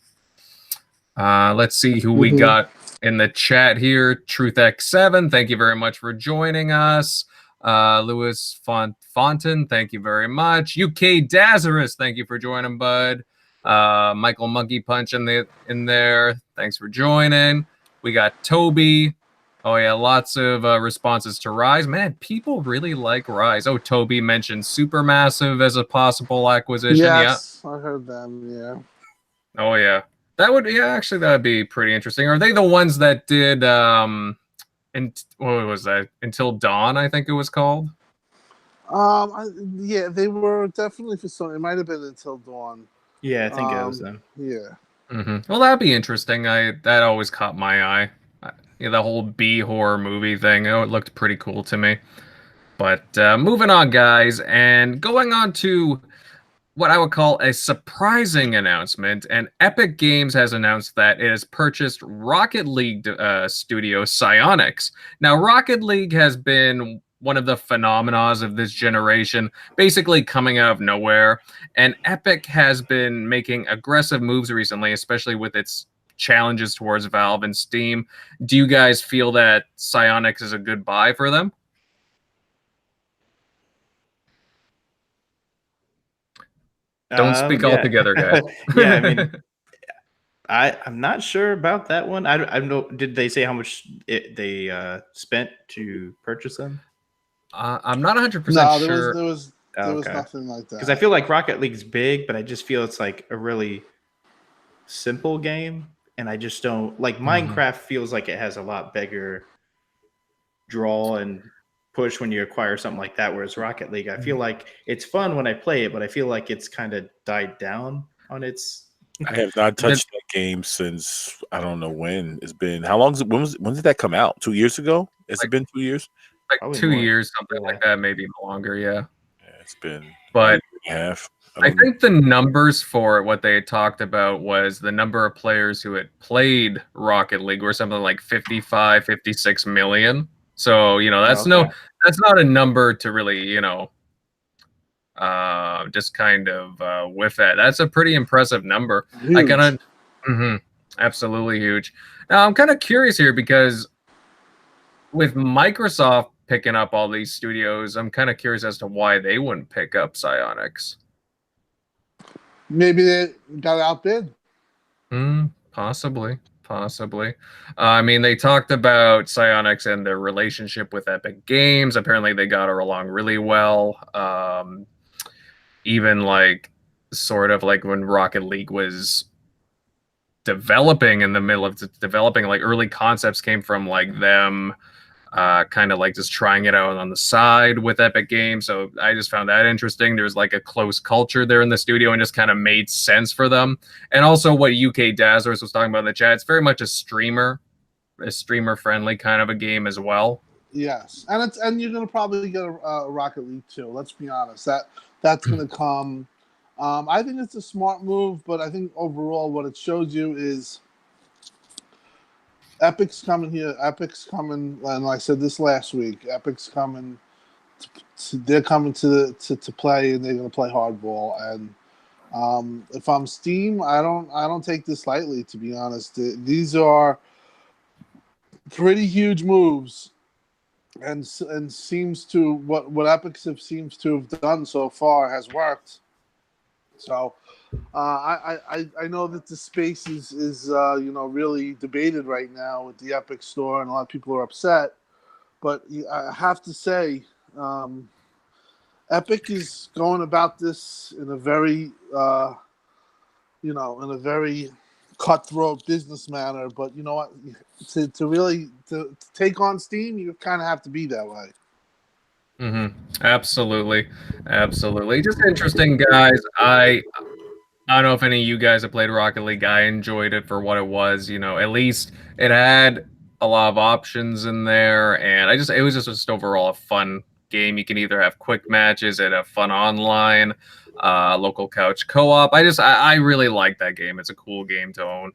Speaker 1: Let's see who we got in the chat here. TruthX7, thank you very much for joining us. Louis Fonten, thank you very much. UK Dazarus, thank you for joining, bud. Michael Monkey Punch in there. Thanks for joining. We got Toby. Oh, yeah, lots of responses to Rise. Man, people really like Rise. Oh, Toby mentioned Supermassive as a possible acquisition.
Speaker 5: Yes, yeah. I heard them, yeah.
Speaker 1: Oh, yeah. That would be pretty interesting. Are they the ones that did, what was that? Until Dawn, I think it was called?
Speaker 5: Yeah, they were definitely for Sony. It might have been Until Dawn.
Speaker 3: Yeah, I think it was them.
Speaker 5: Yeah.
Speaker 1: Well, that'd be interesting. That always caught my eye. The whole B horror movie thing. Oh, it looked pretty cool to me. But moving on, guys, and going on to what I would call a surprising announcement. And Epic Games has announced that it has purchased Rocket League studio Psyonix. Now, Rocket League has been one of the phenomena of this generation, basically coming out of nowhere. And Epic has been making aggressive moves recently, especially with its challenges towards Valve and Steam. Do you guys feel that Psyonix is a good buy for them? Don't speak all together, guys.
Speaker 3: Yeah, I mean, I'm not sure about that one. I don't know. Did they say how much they spent to purchase them?
Speaker 1: I'm not 100% sure.
Speaker 5: There was nothing like that.
Speaker 3: Because I feel like Rocket League's big, but I just feel it's like a really simple game. And I just don't like Minecraft feels like it has a lot bigger draw and push when you acquire something like that. Whereas Rocket League, I feel like it's fun when I play it, but I feel like it's kind of died down on its.
Speaker 2: I have not touched that game since I don't know when. It's been how long? When did that come out? 2 years ago? Has it been 2 years?
Speaker 1: Like probably 2 years, something like that, maybe longer. Yeah,
Speaker 2: it's been.
Speaker 1: But
Speaker 2: half.
Speaker 1: I think the numbers for what they had talked about was the number of players who had played Rocket League were something like 55, 56 million. So, that's that's not a number to really, just kind of whiff at. That's a pretty impressive number.
Speaker 5: Huge.
Speaker 1: Absolutely huge. Now, I'm kind of curious here because with Microsoft picking up all these studios, I'm kind of curious as to why they wouldn't pick up Psyonix.
Speaker 5: Maybe they got outbid.
Speaker 1: Possibly. I mean, they talked about Psyonix and their relationship with Epic Games. Apparently, they got her along really well. Even like sort of like when Rocket League was developing, in the middle of developing, like early concepts came from like them kind of like just trying it out on the side with Epic Games. So I just found that interesting. There's like a close culture there in the studio and just kind of made sense for them. And also what UK Dazzlers was talking about in the chat, it's very much a streamer friendly kind of a game as well.
Speaker 5: Yes. And you're going to probably get a Rocket League too. Let's be honest. That's going to come. I think it's a smart move, but I think overall what it shows you is Epic's coming here. Epic's coming, and I said this last week. Epic's coming. They're coming to play, and they're going to play hardball. And if I'm Steam, I don't take this lightly. To be honest, these are pretty huge moves, and seems to what Epic seems to have done so far has worked. So I know that the space is really debated right now with the Epic Store, and a lot of people are upset. But I have to say, Epic is going about this in a very in a very cutthroat business manner. But you know what? To really take on Steam, you kind of have to be that way.
Speaker 1: Absolutely, absolutely. Just interesting, guys. I don't know if any of you guys have played Rocket League. I enjoyed it for what it was. At least it had a lot of options in there, and it was just overall a fun game. You can either have quick matches and have fun online, local couch co-op. I really like that game. It's a cool game to own.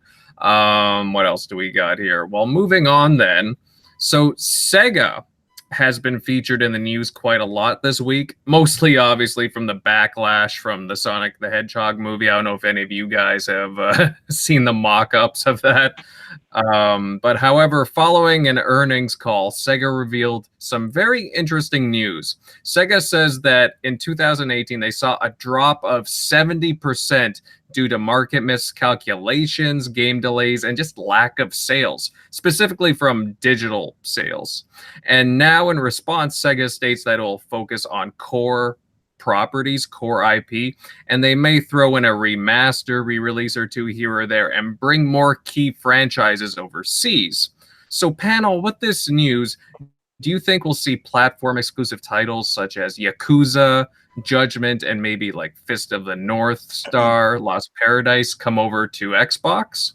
Speaker 1: What else do we got here? Well, moving on then. So Sega has been featured in the news quite a lot this week, mostly obviously from the backlash from the Sonic the Hedgehog movie. I don't know if any of you guys have seen the mock-ups of that. But however, following an earnings call, Sega revealed some very interesting news. Sega says that in 2018, they saw a drop of 70% due to market miscalculations, game delays, and just lack of sales, specifically from digital sales. And now in response, Sega states that it will focus on core properties, core IP, and they may throw in a remaster, re-release or two here or there and bring more key franchises overseas. So panel, with this news, do you think we'll see platform exclusive titles such as Yakuza, Judgment, and maybe like Fist of the North Star, Lost Paradise come over to Xbox?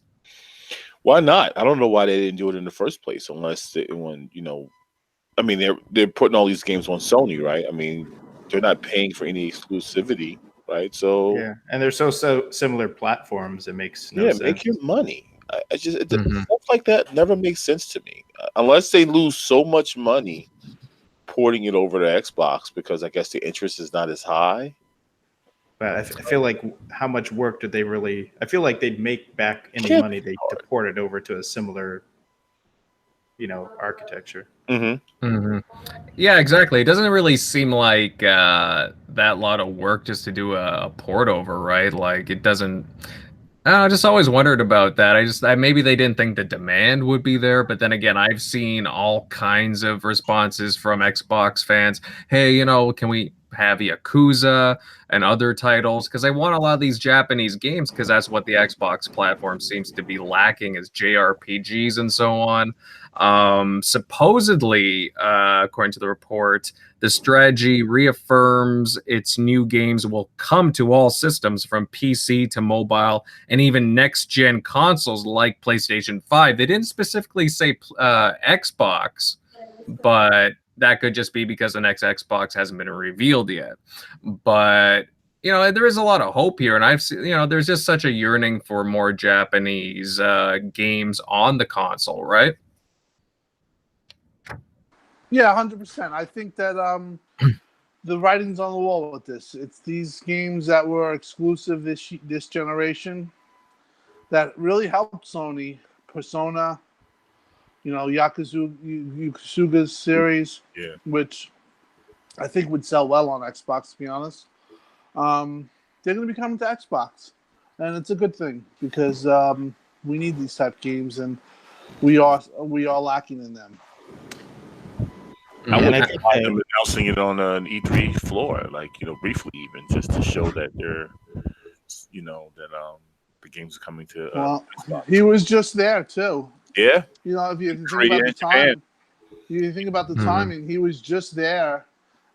Speaker 2: Why not? I don't know why they didn't do it in the first place, unless I mean, they're putting all these games on Sony, right? I mean, they're not paying for any exclusivity, right? So
Speaker 3: yeah, and they're so similar platforms. It makes no sense.
Speaker 2: Make your money. Stuff like that never makes sense to me, unless they lose so much money porting it over to Xbox because I guess the interest is not as high.
Speaker 3: But I feel like how much work did they really? I feel like they'd make back any money they port it over to a similar, architecture.
Speaker 1: Yeah, exactly. It doesn't really seem like that lot of work just to do a port over, right? Like it doesn't. I just always wondered about that. Maybe they didn't think the demand would be there, but then again, I've seen all kinds of responses from Xbox fans. Hey, can we have Yakuza and other titles? Because I want a lot of these Japanese games, because that's what the Xbox platform seems to be lacking, is JRPGs and so on. Supposedly, according to the report, the strategy reaffirms its new games will come to all systems from PC to mobile and even next-gen consoles like PlayStation 5. They didn't specifically say Xbox, but that could just be because the next Xbox hasn't been revealed yet. But there is a lot of hope here, and I've seen, there's just such a yearning for more Japanese games on the console, right?
Speaker 5: Yeah, 100%. I think that the writing's on the wall with this. It's these games that were exclusive this generation that really helped Sony. Persona, Yakuza's series, which I think would sell well on Xbox, to be honest. They're going to be coming to Xbox, and it's a good thing because we need these type of games, and we are lacking in them.
Speaker 2: I would think them announcing it on an E3 floor, briefly even, just to show that they're, the games are coming to.
Speaker 5: Xbox. He was just there too.
Speaker 2: Yeah.
Speaker 5: If you think about the time, timing, he was just there,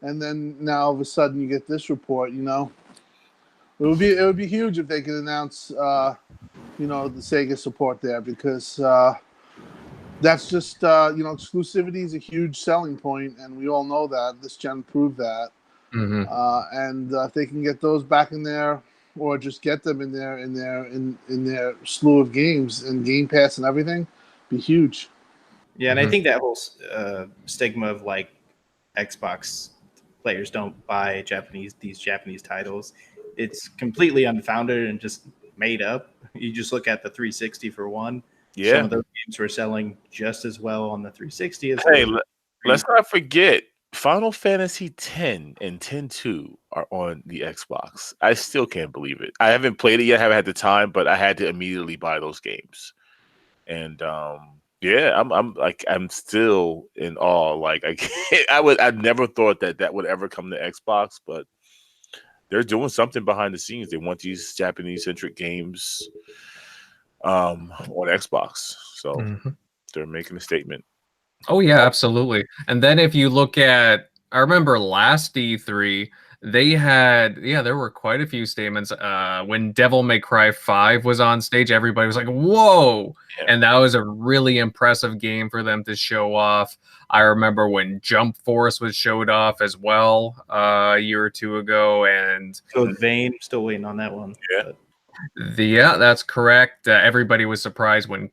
Speaker 5: and then now all of a sudden you get this report. It would be huge if they could announce, the Sega support there, because that's just exclusivity is a huge selling point, and we all know that this gen proved that. And if they can get those back in there, or just get them in their slew of games and Game Pass and everything, be huge.
Speaker 3: Yeah, and I think that whole stigma of like Xbox players don't buy these Japanese titles, it's completely unfounded and just made up. You just look at the 360 for one.
Speaker 2: Yeah,
Speaker 3: some of those games were selling just as well on the 360 as
Speaker 2: let's not forget Final Fantasy X and X-2 are on the Xbox. I still can't believe it. I haven't played it yet, haven't had the time, but I had to immediately buy those games. And yeah, I'm still in awe. Like I can't, I never thought that would ever come to Xbox, but they're doing something behind the scenes. They want these Japanese centric games on Xbox. So they're making a statement.
Speaker 1: Oh yeah, absolutely. And then if you look at, I remember last E3, they had, there were quite a few statements. When Devil May Cry 5 was on stage, everybody was like, whoa!
Speaker 2: Yeah.
Speaker 1: And that was a really impressive game for them to show off. I remember when Jump Force was showed off as well a year or two ago. And
Speaker 3: Code Vein, still waiting on that one.
Speaker 2: Yeah.
Speaker 1: That's correct. Everybody was surprised when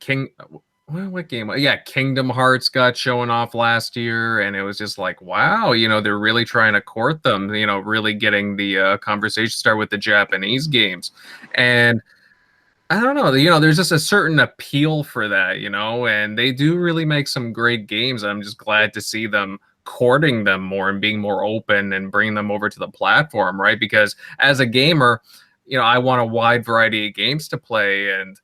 Speaker 1: what game? Yeah, Kingdom Hearts got shown off last year, and it was just like, wow, they're really trying to court them, really getting the conversation started with the Japanese games. And I don't know, there's just a certain appeal for that, and they do really make some great games. I'm just glad to see them courting them more and being more open and bringing them over to the platform, right? Because as a gamer, I want a wide variety of games to play, and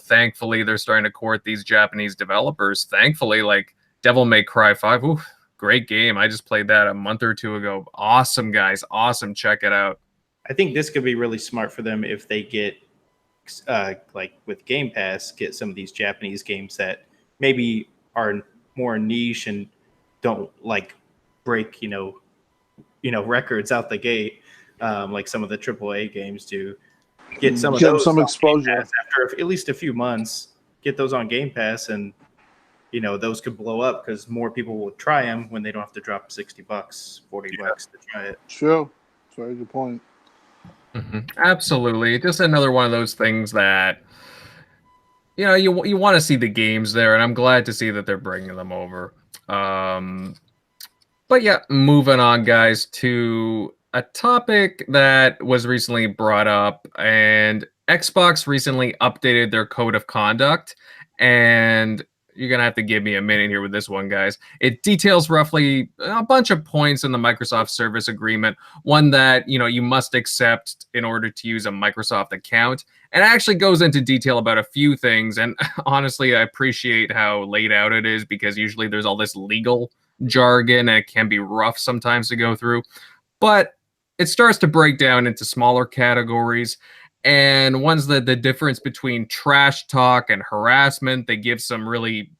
Speaker 1: thankfully they're starting to court these Japanese developers. Thankfully, like Devil May Cry 5, ooh, great game. I just played that a month or two ago. Awesome, guys. Awesome. Check it out.
Speaker 3: I think this could be really smart for them if they get, like with Game Pass, get some of these Japanese games that maybe are more niche and don't like break, records out the gate, like some of the AAA games do. Get some of those
Speaker 5: some exposure
Speaker 3: after at least a few months. Get those on Game Pass, and those could blow up because more people will try them when they don't have to drop $60, $40 to try it.
Speaker 5: True, very good point.
Speaker 1: Absolutely, just another one of those things that you want to see the games there, and I'm glad to see that they're bringing them over. But yeah, moving on, guys, to a topic that was recently brought up, and Xbox recently updated their code of conduct, and you're going to have to give me a minute here with this one, guys. It details roughly a bunch of points in the Microsoft Service Agreement, one that, you must accept in order to use a Microsoft account, and it actually goes into detail about a few things, and honestly, I appreciate how laid out it is, because usually there's all this legal jargon, and it can be rough sometimes to go through, but it starts to break down into smaller categories, and one's the difference between trash talk and harassment. They give some really,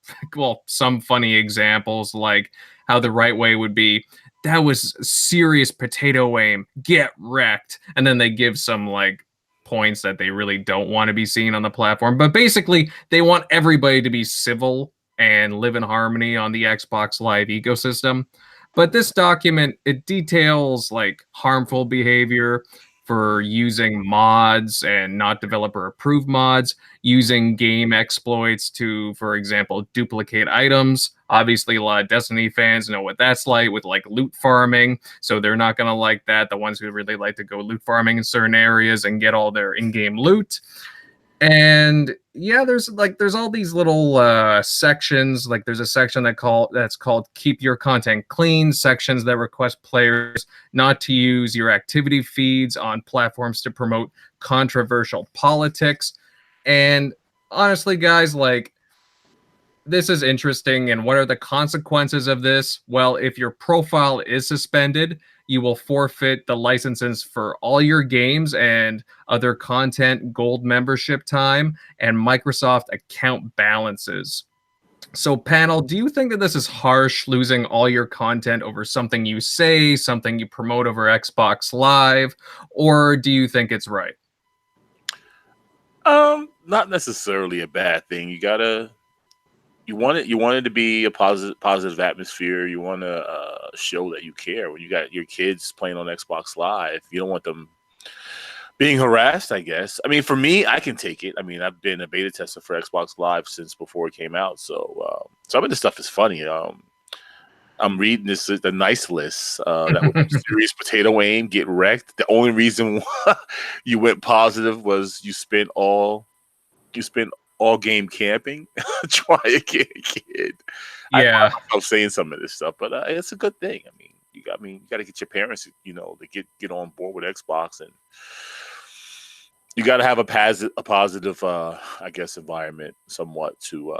Speaker 1: some funny examples, like how the right way would be, that was serious potato aim, get wrecked. And then they give some like points that they really don't want to be seen on the platform. But basically, they want everybody to be civil and live in harmony on the Xbox Live ecosystem. But this document, it details like harmful behavior for using mods and not developer approved mods, using game exploits to, for example, duplicate items. Obviously, a lot of Destiny fans know what that's like with like loot farming, so they're not going to like that. The ones who really like to go loot farming in certain areas and get all their in-game loot. And yeah, there's all these little sections. Like there's a section that's called keep your content clean, sections that request players not to use your activity feeds on platforms to promote controversial politics. And honestly, guys, like, this is interesting. And what are the consequences of this? Well, if your profile is suspended, you will forfeit the licenses for all your games and other content, gold membership time, and Microsoft account balances. So, panel, do you think that this is harsh, losing all your content over something you say, something you promote over Xbox Live, or do you think it's right?
Speaker 2: Not necessarily a bad thing. You want it to be a positive atmosphere. You want to show that you care. When you got your kids playing on Xbox Live, you don't want them being harassed, I guess. I mean, for me, I can take it. I mean, I've been a beta tester for Xbox Live since before it came out, so some of this stuff is funny. I'm reading the nice list. That was serious potato aim, get wrecked. The only reason why you went positive was you spent all game camping. Try again, kid.
Speaker 1: Yeah.
Speaker 2: I find myself saying some of this stuff, but it's a good thing. I mean, you got to get your parents, to get on board with Xbox, and you got to have a positive, I guess, environment, somewhat to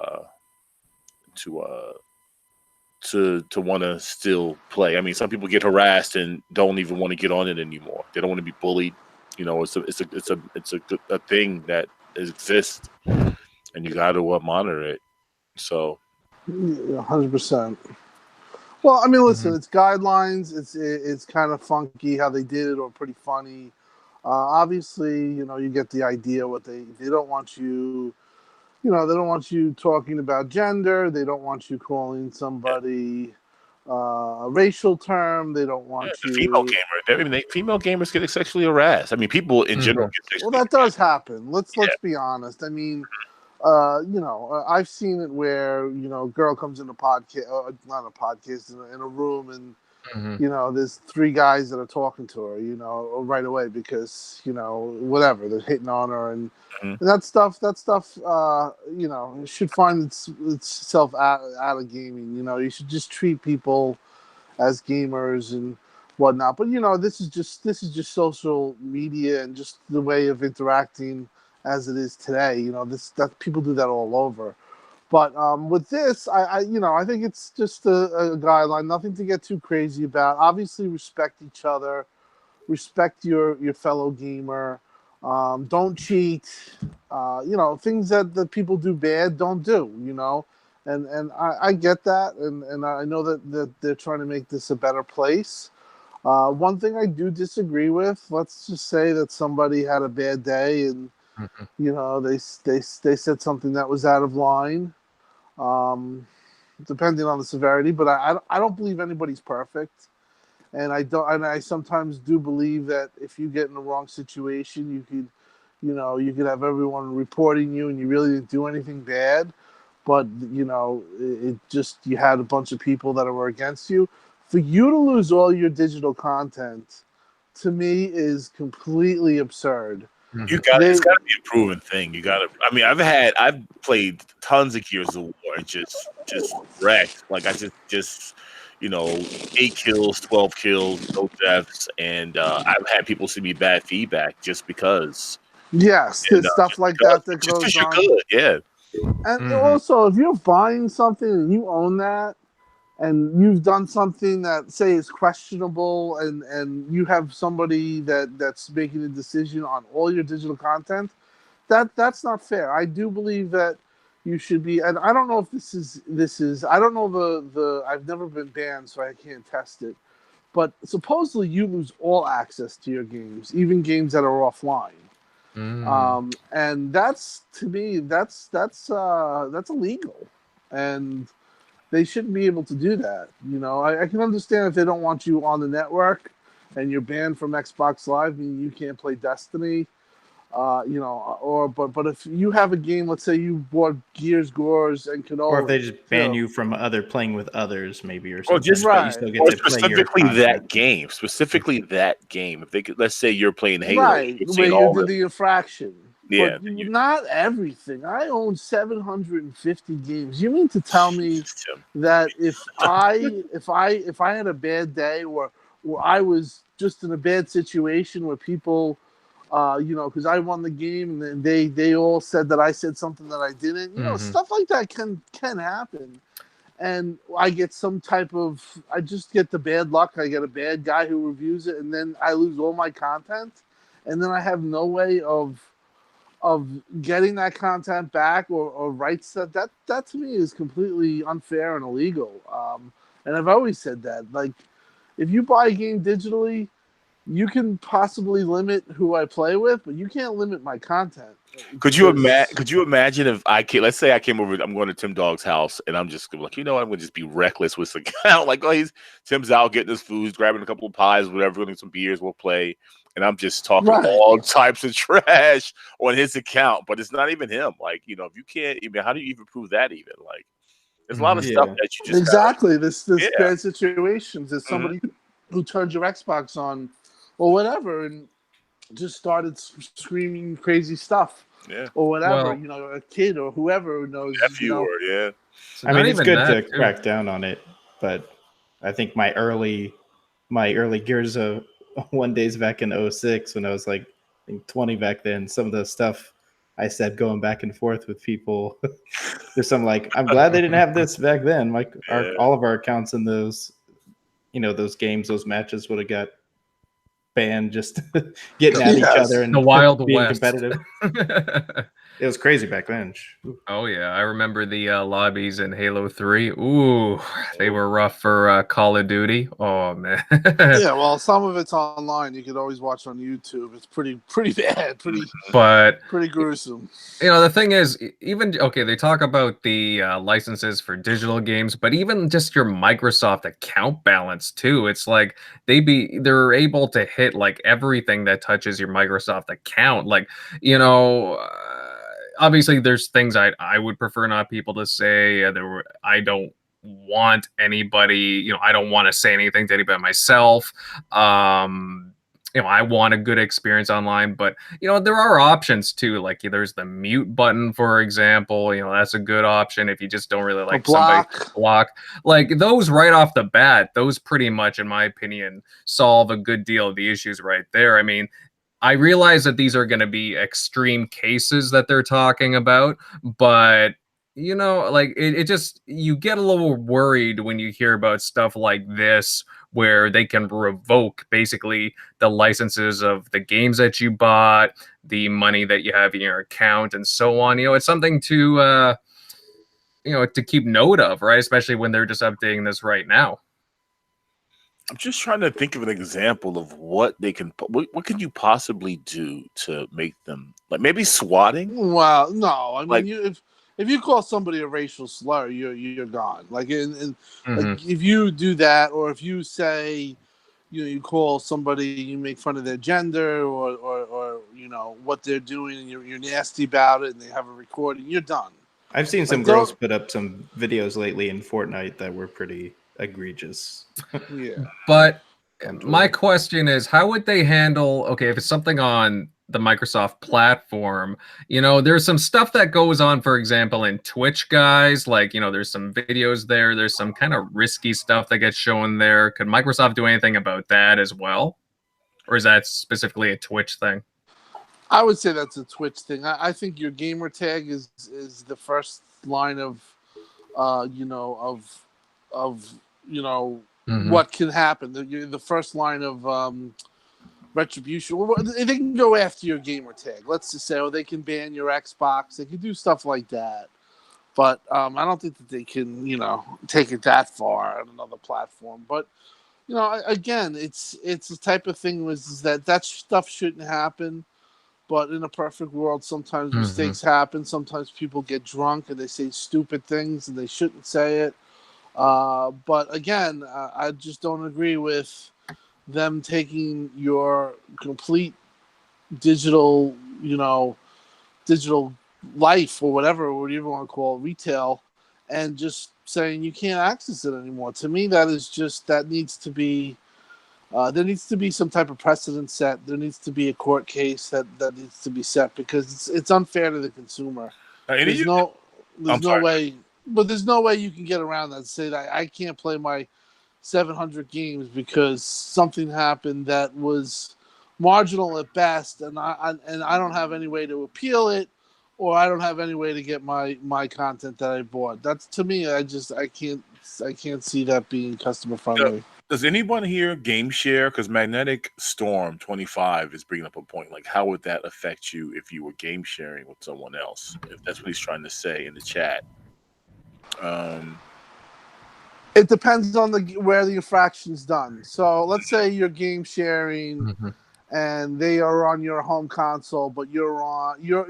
Speaker 2: want to still play. I mean, some people get harassed and don't even want to get on it anymore. They don't want to be bullied. It's a thing that exists, and you got to monitor it. So,
Speaker 5: 100%. Well, I mean, listen, it's guidelines. It's kind of funky how they did it, or pretty funny. Obviously, you get the idea. What they don't want you. They don't want you talking about gender. They don't want you calling somebody a racial term. They don't want you.
Speaker 2: Female gamer. Female gamers get sexually harassed. I mean, people in general get sexually
Speaker 5: That does happen. Let's be honest. I mean, I've seen it where a girl comes in a podcast, not a podcast, in a room, and there's three guys that are talking to her, right away because whatever, they're hitting on her, and that stuff, should find itself out of gaming. You should just treat people as gamers and whatnot. But this is just social media and just the way of interacting as it is today. That people do that all over. But with this, I think it's just a guideline, nothing to get too crazy about. Obviously, respect each other, respect your fellow gamer. Don't cheat. Things that people do bad, don't do. And I get that, and I know that they're trying to make this a better place. One thing I do disagree with, let's just say that somebody had a bad day and they said something that was out of line. Depending on the severity, but I don't believe anybody's perfect, and I sometimes do believe that if you get in the wrong situation, you could have everyone reporting you, and you really didn't do anything bad, but it just, you had a bunch of people that were against you. For you to lose all your digital content, to me, is completely absurd.
Speaker 2: It's got to be a proven thing. I mean, I've played tons of Gears of War and just wrecked. Like, I just 8 kills, 12 kills, no deaths, and I've had people send me bad feedback just because.
Speaker 5: Yes, there's stuff like that goes on.
Speaker 2: Good, yeah.
Speaker 5: And also, if you're buying something and you own that, and you've done something that, say, is questionable, and you have somebody that's making a decision on all your digital content, that's not fair. I do believe that you should be, and I don't know if this is I don't know the I've never been banned, so I can't test it, but supposedly you lose all access to your games, even games that are offline. And that's, to me, that's illegal, and they shouldn't be able to do that. I can understand if they don't want you on the network and you're banned from Xbox Live, meaning you can't play Destiny. But if you have a game, let's say you bought Gears, Gores, and Canola,
Speaker 3: or if they just ban you from playing with others, maybe, or something.
Speaker 2: Or just
Speaker 3: you still get to
Speaker 2: specifically
Speaker 3: play
Speaker 2: that game. Specifically that game. If they could, let's say you're playing Halo,
Speaker 5: right, where you did the infraction.
Speaker 2: Yeah,
Speaker 5: but not everything. I own 750 games. You mean to tell me that if I had a bad day, or I was just in a bad situation where people, because I won the game and they all said that I said something that I didn't, stuff like that can happen. And I get I just get the bad luck. I get a bad guy who reviews it, and then I lose all my content, and then I have no way of getting that content back or rights. That to me is completely unfair and illegal. And I've always said that, like, if you buy a game digitally, you can possibly limit who I play with, but you can't limit my content.
Speaker 2: Could you imagine if let's say I came over, I'm going to Tim Dog's house, and I'm just like, I'm going to just be reckless with the guy. Like, Tim's out getting his food, grabbing a couple of pies, whatever, getting some beers, we'll play. And I'm just talking all types of trash on his account, but it's not even him. Like, if you can't even, how do you even prove that even? Like, there's a lot of stuff that you just
Speaker 5: this bad situations. There's somebody who turned your Xbox on or whatever and just started screaming crazy stuff.
Speaker 2: Yeah.
Speaker 5: or whatever.
Speaker 1: Well-
Speaker 5: You know, a kid or whoever knows.
Speaker 2: Nephew
Speaker 5: You know,
Speaker 2: or yeah.
Speaker 1: So
Speaker 3: I
Speaker 1: not
Speaker 3: mean, it's
Speaker 1: even
Speaker 3: good
Speaker 1: that,
Speaker 3: to
Speaker 1: too.
Speaker 3: crack down on it, but I think my early Gears of One days back in 06 when I was like I think 20 back then, some of the stuff I said going back and forth with people. There's some like, I'm glad they didn't have this back then. Like
Speaker 2: Yeah.
Speaker 3: all of our accounts in those, those games, those matches would have got banned just getting at each
Speaker 5: Yes.
Speaker 3: other and
Speaker 1: The Wild
Speaker 3: being
Speaker 1: West.
Speaker 3: competitive. It was crazy back then.
Speaker 1: Oh yeah, I remember the lobbies in Halo 3. Ooh, they were rough for Call of Duty. Oh man.
Speaker 5: yeah. Well, some of it's online. You could always watch on YouTube. It's pretty bad,
Speaker 1: But
Speaker 5: pretty gruesome.
Speaker 1: the thing is, even okay, they talk about the licenses for digital games, but even just your Microsoft account balance too. It's like they're able to hit like everything that touches your Microsoft account. Like, obviously there's things I would prefer not people to say. I don't want anybody, I don't want to say anything to anybody myself. I want a good experience online, but there are options too. Like there's the mute button, for example. That's a good option if you just don't really like somebody to block. Like those right off the bat, those pretty much, in my opinion, solve a good deal of the issues right there. I mean, I realize that these are going to be extreme cases that they're talking about, but like it just, you get a little worried when you hear about stuff like this, where they can revoke basically the licenses of the games that you bought, the money that you have in your account, and so on. It's something to to keep note of, right? Especially when they're just updating this right now.
Speaker 2: I'm just trying to think of an example of what they can. What can you possibly do to make them, like, maybe swatting?
Speaker 5: Well, no, I mean,
Speaker 2: Like-
Speaker 5: if you call somebody a racial slur, you're gone. Like,
Speaker 1: Mhm.
Speaker 5: if you do that, or if you say, you call somebody, you make fun of their gender, or what they're doing, and you're nasty about it, and they have a recording, you're done.
Speaker 3: I've seen some
Speaker 5: Like,
Speaker 3: girls put up some videos lately in Fortnite that were pretty egregious.
Speaker 5: Yeah.
Speaker 1: But
Speaker 3: On
Speaker 1: my
Speaker 3: Twitter.
Speaker 1: question is, how would they handle, okay, if it's something on the Microsoft platform, there's some stuff that goes on, for example, in Twitch, guys, like, there's some videos there's some kind of risky stuff that gets shown there. Could Microsoft do anything about that as well? Or is that specifically a Twitch thing?
Speaker 5: I would say that's a Twitch thing. I think your gamer tag is the first line of,
Speaker 1: Mhm.
Speaker 5: what can happen. The first line of retribution. Well, they can go after your gamer tag. Let's just say, they can ban your Xbox. They can do stuff like that. But I don't think that they can, take it that far on another platform. But again, it's the type of thing is that stuff shouldn't happen. But in a perfect world, sometimes mistakes happen. Sometimes people get drunk and they say stupid things and they shouldn't say it. But again, I just don't agree with them taking your complete digital, digital life, or whatever you want to call it, retail, and just saying you can't access it anymore. To me, that needs to be. There needs to be some type of precedent set. There needs to be a court case that needs to be set, because it's unfair to the consumer. There's no way, but there's no way you can get around that and say that I can't play my 700 games because something happened that was marginal at best, and I don't have any way to appeal it, or I don't have any way to get my content that I bought. That's, to me, I can't see that being customer friendly.
Speaker 2: Does anyone here game share? Because Magnetic Storm 25 is bringing up a point. Like, how would that affect you if you were game sharing with someone else? If that's what he's trying to say in the chat.
Speaker 5: It depends on where the infraction's done. So let's say you're game sharing, and they are on your home console, but you're on your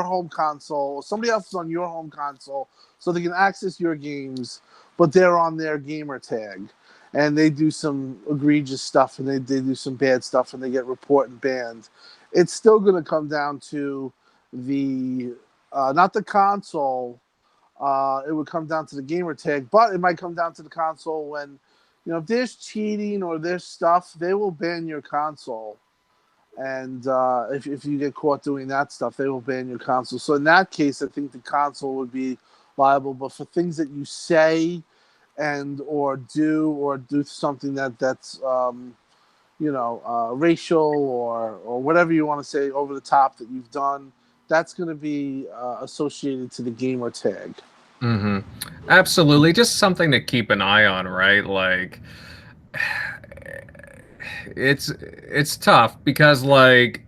Speaker 5: home console. Somebody else is on your home console, so they can access your games, but they're on their gamer tag, and they do some egregious stuff, and they do some bad stuff, and they get reported and banned. It's still going to come down to the not the console. It would come down to the gamer tag, but it might come down to the console when, if there's cheating or there's stuff, they will ban your console. And if you get caught doing that stuff, they will ban your console. So in that case, I think the console would be liable. But for things that you say and or do something that's racial or whatever you want to say over the top that you've done, that's going to be associated to the gamer tag.
Speaker 1: Mm-hmm. Absolutely, just something to keep an eye on, right? Like, it's tough because, like,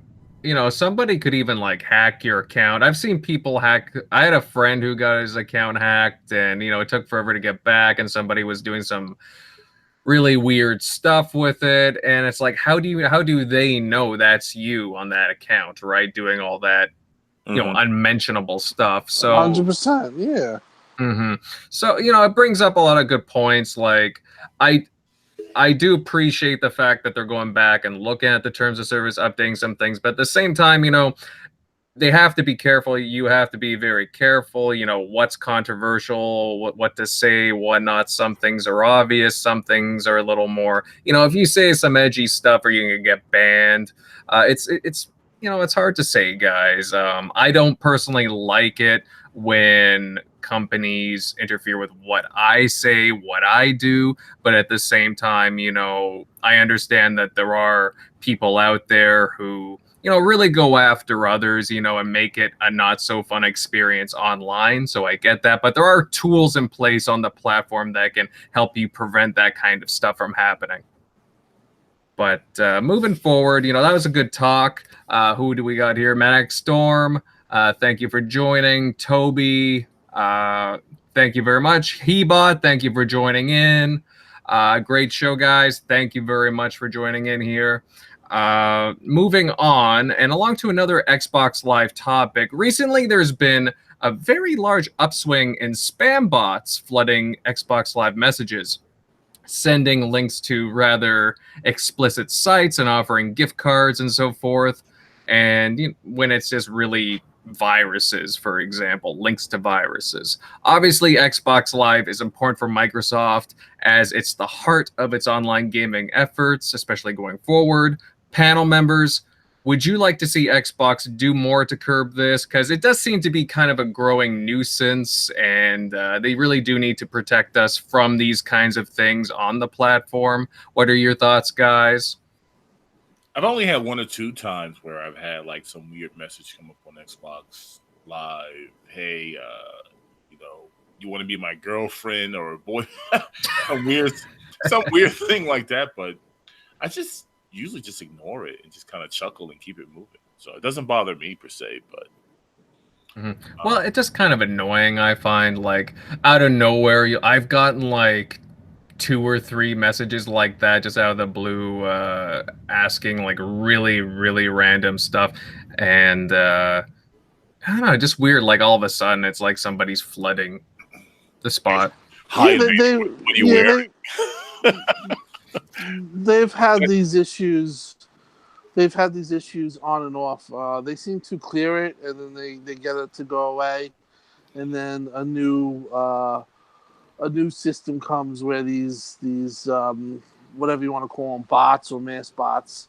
Speaker 1: somebody could even like hack your account. I've seen people hack. I had a friend who got his account hacked, and it took forever to get back, and somebody was doing some really weird stuff with it, and it's like, how do they know that's you on that account, right? Doing all that, unmentionable stuff. So
Speaker 5: 100%, yeah.
Speaker 1: Mm-hmm. So, it brings up a lot of good points. Like, I do appreciate the fact that they're going back and looking at the terms of service, updating some things, but at the same time, they have to be careful. You have to be very careful, what's controversial, what to say, what not. Some things are obvious, some things are a little more, if you say some edgy stuff, or you're gonna get banned. It's hard to say, guys. I don't personally like it when companies interfere with what I say, what I do, but at the same time, I understand that there are people out there who really go after others, and make it a not so fun experience online. So I get that, but there are tools in place on the platform that can help you prevent that kind of stuff from happening. But moving forward, that was a good talk. Who do we got here? Manic Storm, thank you for joining. Toby, thank you very much. Hebot, thank you for joining in. Great show, guys. Thank you very much for joining in here. Moving on and along to another Xbox Live topic. Recently, there's been a very large upswing in spam bots flooding Xbox Live messages, sending links to rather explicit sites and offering gift cards and so forth. And when it's just really viruses, for example, links to viruses. Obviously, Xbox Live is important for Microsoft as it's the heart of its online gaming efforts, especially going forward. Panel members, would you like to see Xbox do more to curb this? Because it does seem to be kind of a growing nuisance, and they really do need to protect us from these kinds of things on the platform. What are your thoughts, guys?
Speaker 2: I've only had 1 or 2 times where I've had like some weird message come up on Xbox Live. Hey, you want to be my girlfriend or a boy? some weird thing like that. But I just usually just ignore it and just kind of chuckle and keep it moving. So it doesn't bother me per se, but.
Speaker 1: Well, it's just kind of annoying, I find. Like, out of nowhere, I've gotten like 2 or 3 messages like that just out of the blue, asking like really, really random stuff. And I don't know, just weird. Like, all of a sudden, it's like somebody's flooding the spot.
Speaker 2: Hi,
Speaker 5: they've had these issues. They've had these issues on and off. They seem to clear it, and then they get it to go away, and then a new system comes where these whatever you want to call them, bots or mass bots,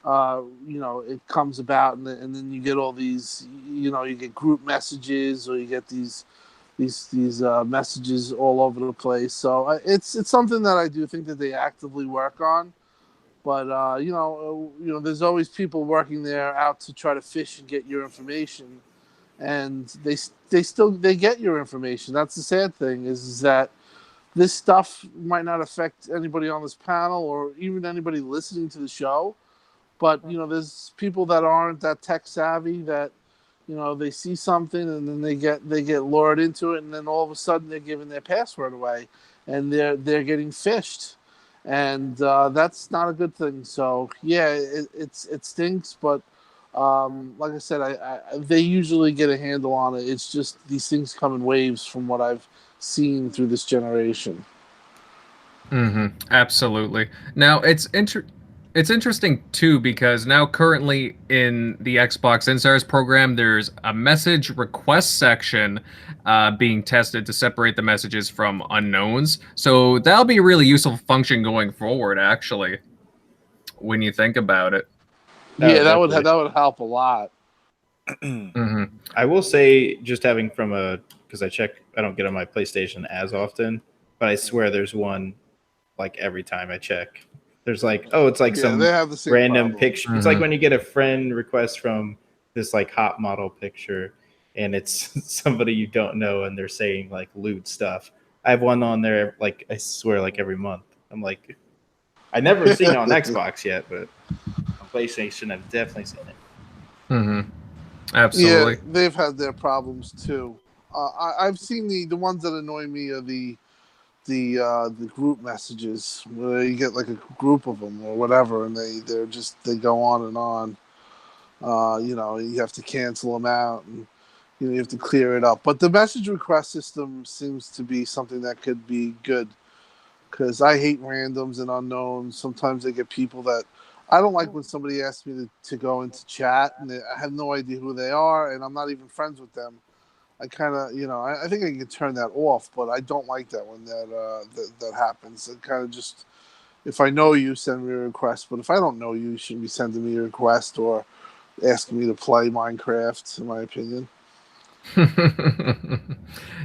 Speaker 5: it comes about, and then you get all these, you get group messages, or you get these messages all over the place. So it's something that I do think that they actively work on. But there's always people working there out to try to fish and get your information, and they get your information. That's the sad thing is that this stuff might not affect anybody on this panel or even anybody listening to the show. But there's people that aren't that tech savvy that they see something and then they get lured into it, and then all of a sudden they're giving their password away and they're getting phished. And that's not a good thing. So yeah, it stinks, but like I said, they usually get a handle on it. It's just these things come in waves from what I've seen through this generation.
Speaker 1: Absolutely. Now it's interesting too, because now currently in the Xbox Insiders program, there's a message request section being tested to separate the messages from unknowns. So that'll be a really useful function going forward, actually, when you think about it.
Speaker 5: Yeah, that would
Speaker 3: definitely.
Speaker 5: help a lot.
Speaker 1: Mhm.
Speaker 3: I will say, just having because I don't get on my PlayStation as often, but I swear there's one like every time I check. There's like, oh, it's like
Speaker 5: Yeah, they
Speaker 3: some
Speaker 5: have the same
Speaker 3: random
Speaker 5: problem.
Speaker 3: picture. It's like when you get a friend request from this like hot model picture, and it's somebody you don't know, and they're saying like lewd stuff. I have one on there, like I swear, like every month. I'm like, I never seen it on Xbox yet, but on PlayStation, I've definitely seen it.
Speaker 1: Mhm.
Speaker 5: Yeah,
Speaker 1: Absolutely.
Speaker 5: they've had their problems too. I've seen the ones that annoy me are the group messages where you get like a group of them or whatever, and they go on and on. You have to cancel them out, and you have to clear it up. But the message request system seems to be something that could be good, because I hate randoms and unknowns. Sometimes I get people that I don't like when somebody asks me to go into chat and I have no idea who they are, and I'm not even friends with them. I kind of, I think I can turn that off, but I don't like that when that happens. It kind of just, if I know you, send me a request, but if I don't know you, you shouldn't be sending me a request or asking me to play Minecraft, in my opinion.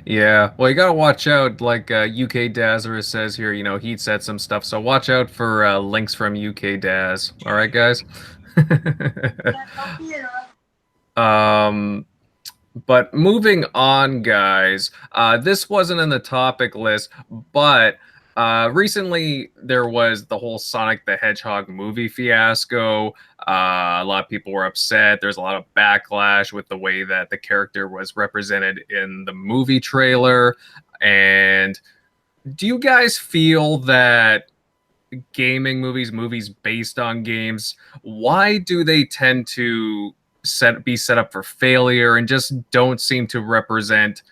Speaker 1: Yeah, well, you gotta watch out. Like UK Dazarus says here, he'd said some stuff, so watch out for links from UK Daz. All right, guys. um, but moving on, guys. This wasn't in the topic list, but recently there was the whole Sonic the Hedgehog movie fiasco. A lot of people were upset. There's a lot of backlash with the way that the character was represented in the movie trailer. And do you guys feel that gaming movies based on games, why do they tend to be set up for failure and just don't seem to represent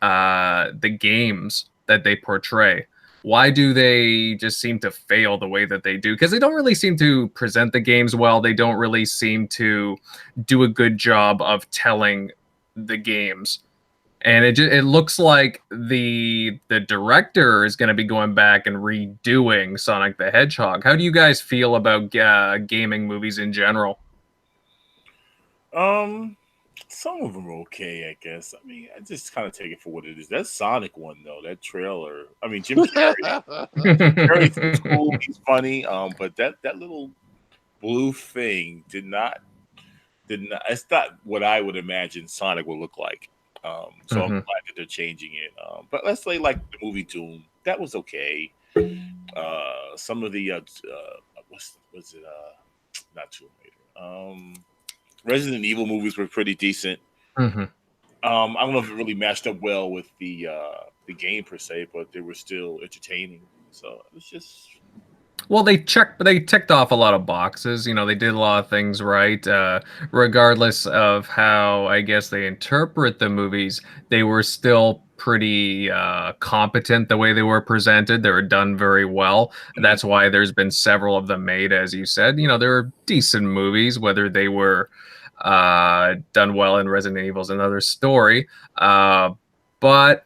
Speaker 1: the games that they portray? Why do they just seem to fail the way that they do? Because they don't really seem to present the games well. They don't really seem to do a good job of telling the games. And it looks like the director is going to be going back and redoing Sonic the Hedgehog. How do you guys feel about gaming movies in general?
Speaker 2: Some of them are okay, I guess. I mean, I just kind of take it for what it is. That Sonic one, though, that trailer. I mean, Jim Carrey's cool. He's funny. But that little blue thing did not. It's not what I would imagine Sonic would look like. So I'm glad that they're changing it. But let's say like the movie Doom, that was okay. Some of the was it not Tomb Raider. Resident Evil movies were pretty decent.
Speaker 1: Mm-hmm.
Speaker 2: I don't know if it really matched up well with the game per se, but they were still entertaining. So it was just.
Speaker 1: Well, they ticked off a lot of boxes. They did a lot of things right. Regardless of how, I guess, they interpret the movies, they were still pretty competent the way they were presented. They were done very well. That's why there's been several of them made, as you said. They were decent movies. Whether they were done well in Resident Evil is another story. But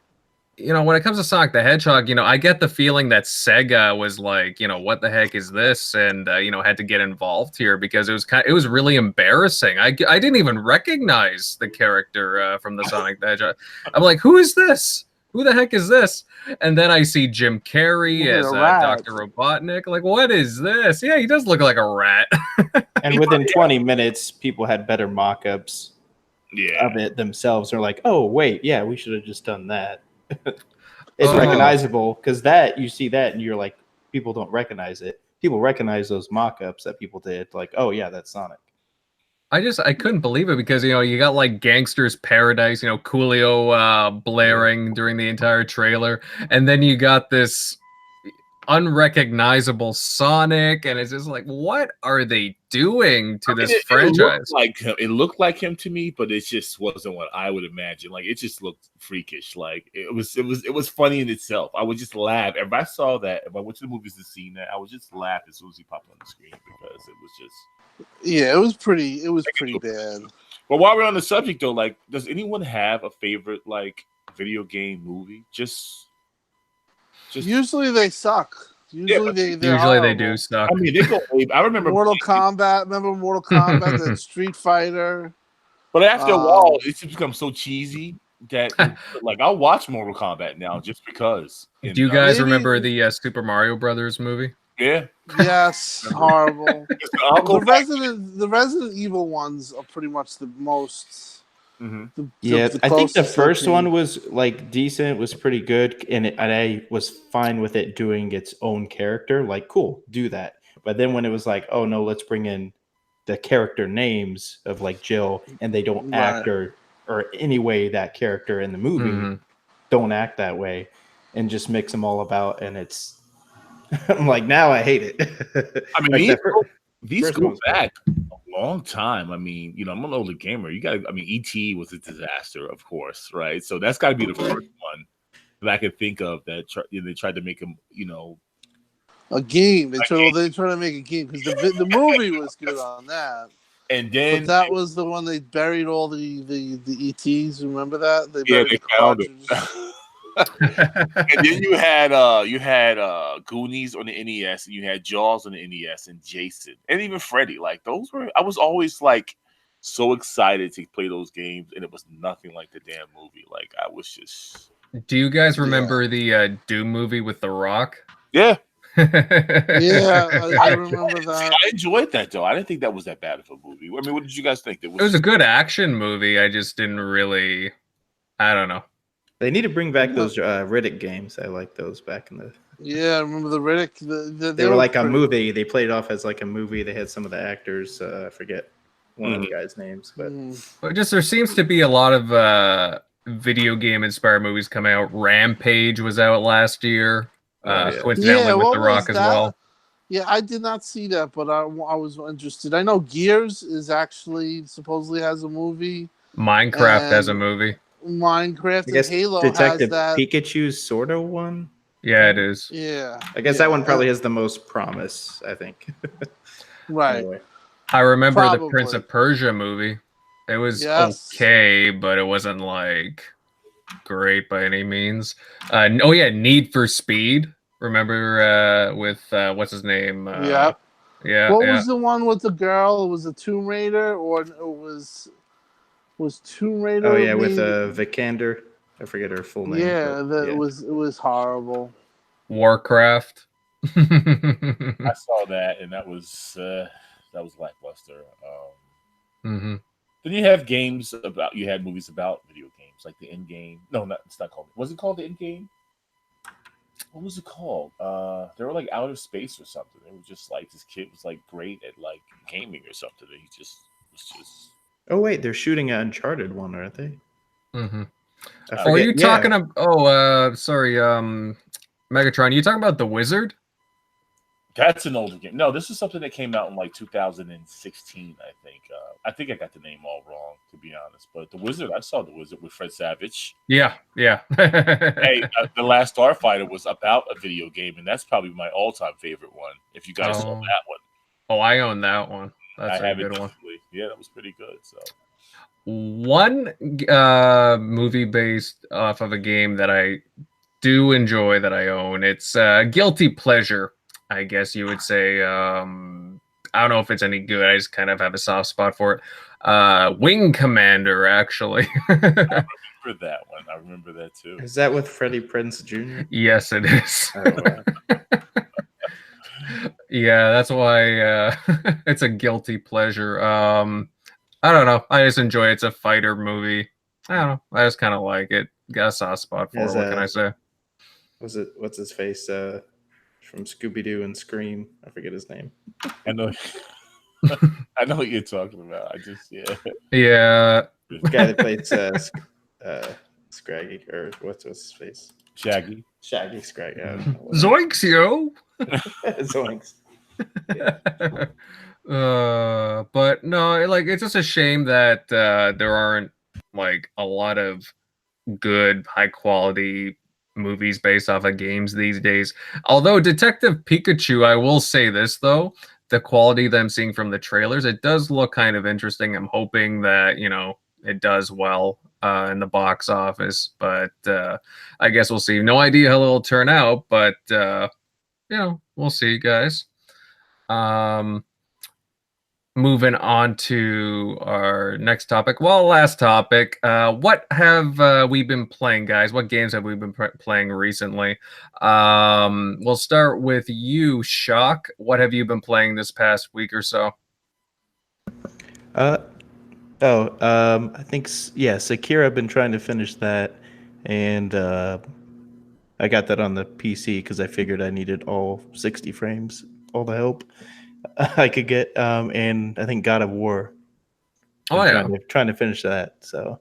Speaker 1: when it comes to Sonic the Hedgehog, I get the feeling that Sega was like, what the heck is this? And, had to get involved here because it was really embarrassing. I didn't even recognize the character from the Sonic the Hedgehog. I'm like, who is this? Who the heck is this? And then I see Jim Carrey as Dr. Robotnik. Like, what is this? Yeah, he does look like a rat.
Speaker 3: And within 20 minutes, people had better mock-ups of it themselves. They're like, oh, wait, yeah, we should have just done that. It's recognizable because you see that and you're like, people don't recognize it. People recognize those mock-ups that people did. Like, oh yeah, that's Sonic.
Speaker 1: I couldn't believe it because you got like Gangster's Paradise, Coolio blaring during the entire trailer, and then you got this unrecognizable Sonic, and it's just like, what are they doing to this franchise?
Speaker 2: It looked like him to me, but it just wasn't what I would imagine. Like, it just looked freakish. Like it was funny in itself. I would just laugh if I saw that. If I went to the movies to see that, I would just laugh as soon as he popped on the screen because it was just.
Speaker 5: Yeah, it was pretty bad.
Speaker 2: But while we're on the subject, though, like, does anyone have a favorite like video game movie? Just
Speaker 5: usually they suck. Usually they're
Speaker 1: Usually they
Speaker 5: horrible.
Speaker 1: do suck.
Speaker 2: I mean, they go. I remember
Speaker 5: Mortal Kombat. Remember Mortal Kombat? That Street Fighter.
Speaker 2: But after a while, it's become so cheesy that like I'll watch Mortal Kombat now just because.
Speaker 1: Do you guys
Speaker 5: Maybe-
Speaker 1: remember the Super Mario Brothers movie?
Speaker 2: Yeah.
Speaker 5: Yes, horrible.
Speaker 2: I'll go back.
Speaker 5: The Resident Evil ones are pretty much the most.
Speaker 2: Mhm.
Speaker 6: Yeah,
Speaker 5: the
Speaker 6: I think the
Speaker 5: closest
Speaker 6: first
Speaker 5: looking.
Speaker 6: one was like decent, was pretty good, and I was fine with it doing its own character. Like, cool, do that. But then when it was like, oh no, let's bring in the character names of like Jill, and they don't
Speaker 5: Right.
Speaker 6: act or any way that character in the movie
Speaker 1: Mhm.
Speaker 6: don't act that way, and just mix them all about, and it's. I'm like, now I hate it.
Speaker 2: I mean,
Speaker 6: Like
Speaker 2: these
Speaker 6: first
Speaker 2: go
Speaker 6: one's
Speaker 2: back a long time. I mean, I'm an older gamer. You got. I mean, ET was a disaster, of course, right? So that's got to be the first one that I could think of that they tried to make him,
Speaker 5: a game. They try to make a game because the movie was good on that.
Speaker 2: and then
Speaker 5: But that was the one they buried all the ETs. Remember that? They
Speaker 2: yeah,
Speaker 5: buried
Speaker 2: they
Speaker 5: the
Speaker 2: found it.
Speaker 5: cartridges.
Speaker 2: And then you had Goonies on the NES, and you had Jaws on the NES, and Jason, and even Freddy. Like those were, I was always like so excited to play those games, and it was nothing like the damn movie. Like I was just.
Speaker 1: Do you guys remember the Doom movie with The Rock?
Speaker 2: Yeah,
Speaker 5: Yeah, I remember that.
Speaker 2: I enjoyed that though. I didn't think that was that bad of a movie. I mean, what did you guys think?
Speaker 1: It was a good action movie. I just didn't really. I don't know.
Speaker 3: They need to bring back those Riddick games. I like those back in the.
Speaker 5: Yeah, I remember the Riddick.
Speaker 3: They were like a movie. They played it off as like a movie. They had some of the actors. I forget one of the guys' names, but
Speaker 1: But just there seems to be a lot of video game inspired movies coming out. Rampage was out last year. Coincidentally with
Speaker 5: what
Speaker 1: The Rock
Speaker 5: was
Speaker 1: as well.
Speaker 5: Yeah, I did not see that, but I was interested. I know Gears is actually supposedly has a movie.
Speaker 1: Minecraft has a movie.
Speaker 5: Minecraft
Speaker 3: I guess
Speaker 5: and Halo
Speaker 3: Detective
Speaker 5: has that.
Speaker 3: Pikachu's sort of one.
Speaker 1: Yeah, it is.
Speaker 5: Yeah,
Speaker 3: I guess that one probably has the most promise. I think.
Speaker 5: right.
Speaker 3: Anyway.
Speaker 1: I remember the
Speaker 5: Probably.
Speaker 1: Prince of Persia movie. It was
Speaker 5: Yes.
Speaker 1: okay, but it wasn't like great by any means. Oh yeah, Need for Speed. Remember with what's his name?
Speaker 5: Yeah.
Speaker 1: Yeah.
Speaker 5: What
Speaker 1: yeah.
Speaker 5: was the one with the girl? It was a Tomb Raider, or it was Tomb Raider?
Speaker 3: Oh yeah, with
Speaker 5: made-
Speaker 3: Vikander. I forget her full name.
Speaker 5: Yeah,
Speaker 3: but,
Speaker 5: it was horrible.
Speaker 1: Warcraft.
Speaker 2: I saw that, and that was lackluster.
Speaker 1: hmm
Speaker 2: Then you have games about. You had movies about video games, like the End Game. No, it's not called. Was it called the End Game? What was it called? They were like out of space or something. It was just like this kid was like great at like gaming or something. And he just was just.
Speaker 3: Oh wait, they're shooting an Uncharted one, aren't they?
Speaker 1: hmm
Speaker 3: I
Speaker 1: Are
Speaker 3: forget-
Speaker 1: you
Speaker 3: yeah.
Speaker 1: talking about? Oh, sorry. Megatron. Are you talking about the Wizard?
Speaker 2: That's an older game. No, this is something that came out in like 2016, I think. I think I got the name all wrong, to be honest. But the Wizard, I saw the Wizard with Fred Savage.
Speaker 1: Yeah.
Speaker 2: Hey, The Last Starfighter was about a video game, and that's probably my all-time favorite one. If you guys saw
Speaker 1: Oh.
Speaker 2: that one,
Speaker 1: Oh, I own that one. That's
Speaker 2: I
Speaker 1: a
Speaker 2: have it
Speaker 1: good one.
Speaker 2: digitally. Yeah, that was pretty good. So
Speaker 1: One movie based off of a game that I do enjoy that I own. It's guilty pleasure, I guess you would say. I don't know if it's any good. I just kind of have a soft spot for it. Wing Commander, actually.
Speaker 2: I remember that one. I remember that too.
Speaker 3: Is that with Freddie Prinze Jr.?
Speaker 1: Yes, it is.
Speaker 3: Oh, wow.
Speaker 1: Yeah, that's why it's a guilty pleasure. I don't know. I just enjoy it. It's a fighter movie. I don't know. I just kind of like it. Got a soft spot for it. What can I say?
Speaker 3: What's his face from Scooby Doo and Scream? I forget his name.
Speaker 2: I know. I know what you're talking about.
Speaker 1: Yeah.
Speaker 3: The guy that played Scraggy, or what's his face?
Speaker 2: Shaggy.
Speaker 3: Scraggy. I don't know.
Speaker 1: Zoinks, yo.
Speaker 3: Zoinks.
Speaker 1: But no, like it's just a shame that there aren't like a lot of good, high quality movies based off of games these days. Although Detective Pikachu, I will say this though, the quality that I'm seeing from the trailers, it does look kind of interesting. I'm hoping that, it does well in the box office, but I guess we'll see. No idea how it'll turn out, but we'll see, guys. Moving on to our next topic. Well, last topic. What have we been playing, guys? What games have we been playing recently? We'll start with you, Shock. What have you been playing this past week or so?
Speaker 6: I think Sekiro. I've been trying to finish that, and I got that on the PC because I figured I needed all 60 frames, all the help I could get. And I think God of War. Trying to finish that. So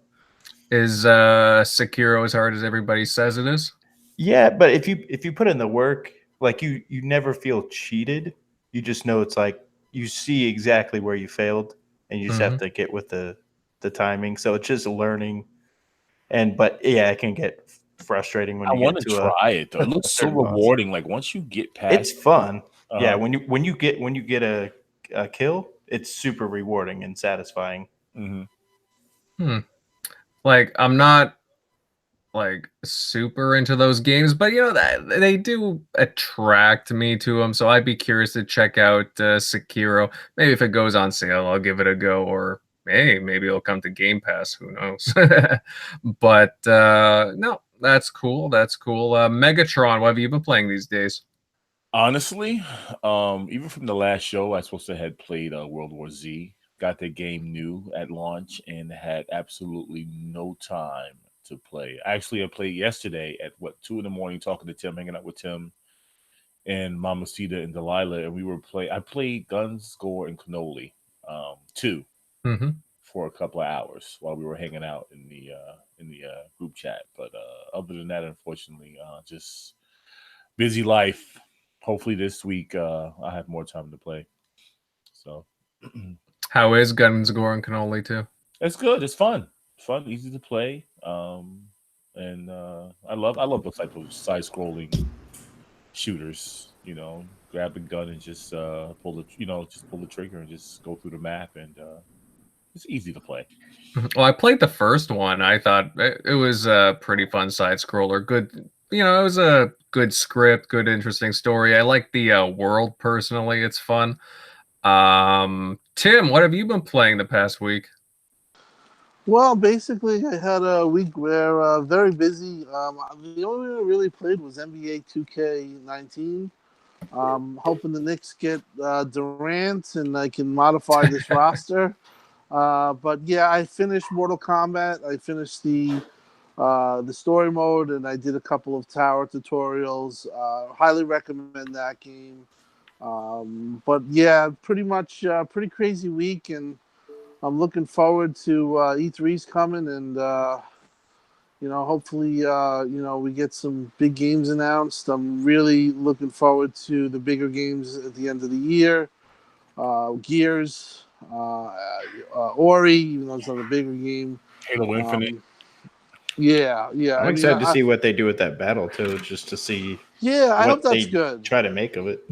Speaker 1: is Sekiro as hard as everybody says it is?
Speaker 6: Yeah, but if you put in the work, like you never feel cheated. You just know it's like you see exactly where you failed, and you just have to get with the timing. So it's just learning. But yeah, it can get frustrating when
Speaker 2: I
Speaker 6: you
Speaker 2: want
Speaker 6: get
Speaker 2: to
Speaker 6: to
Speaker 2: try it though. It looks so rewarding. Like once you get past,
Speaker 6: it's fun. Yeah, when you get a kill, it's super rewarding and satisfying.
Speaker 1: Like I'm not like super into those games, but that they do attract me to them. So I'd be curious to check out Sekiro. Maybe if it goes on sale, I'll give it a go, or hey, maybe it'll come to Game Pass. Who knows? But no, that's cool. That's cool. Megatron, what have you been playing these days?
Speaker 2: Honestly, even from the last show, I supposed to had played World War Z. Got the game new at launch and had absolutely no time to play. Actually, I played yesterday at 2 a.m, talking to Tim, hanging out with Tim and Mama Sita and Delilah, and we were I played Guns, Gore, and Cannoli 2 for a couple of hours while we were hanging out in the group chat. But other than that, unfortunately, just busy life. Hopefully this week I'll have more time to play. So
Speaker 1: how is Guns, Gore, and Cannoli 2?
Speaker 2: It's good. It's fun. Fun, easy to play. And I love those type of side scrolling shooters. Grab the gun and just pull the trigger and just go through the map, and it's easy to play.
Speaker 1: Well, I played the first one. I thought it was a pretty fun side scroller. Good, it was a good script, good interesting story. I like the world personally. It's fun. Tim, what have you been playing the past week?
Speaker 5: Well, basically, I had a week where very busy. The only thing I really played was NBA 2K19. Hoping the Knicks get Durant and I can modify this roster. But yeah, I finished Mortal Kombat. I finished the story mode, and I did a couple of tower tutorials. Highly recommend that game. But yeah, pretty much pretty crazy week, and I'm looking forward to E3's coming, and hopefully we get some big games announced. I'm really looking forward to the bigger games at the end of the year. Gears, Ori, even though it's not a bigger game.
Speaker 2: Halo Infinite.
Speaker 5: Yeah.
Speaker 6: I'm excited to see what they do with that battle too, just to see.
Speaker 5: Yeah, I hope that's good.
Speaker 6: Try to make of it.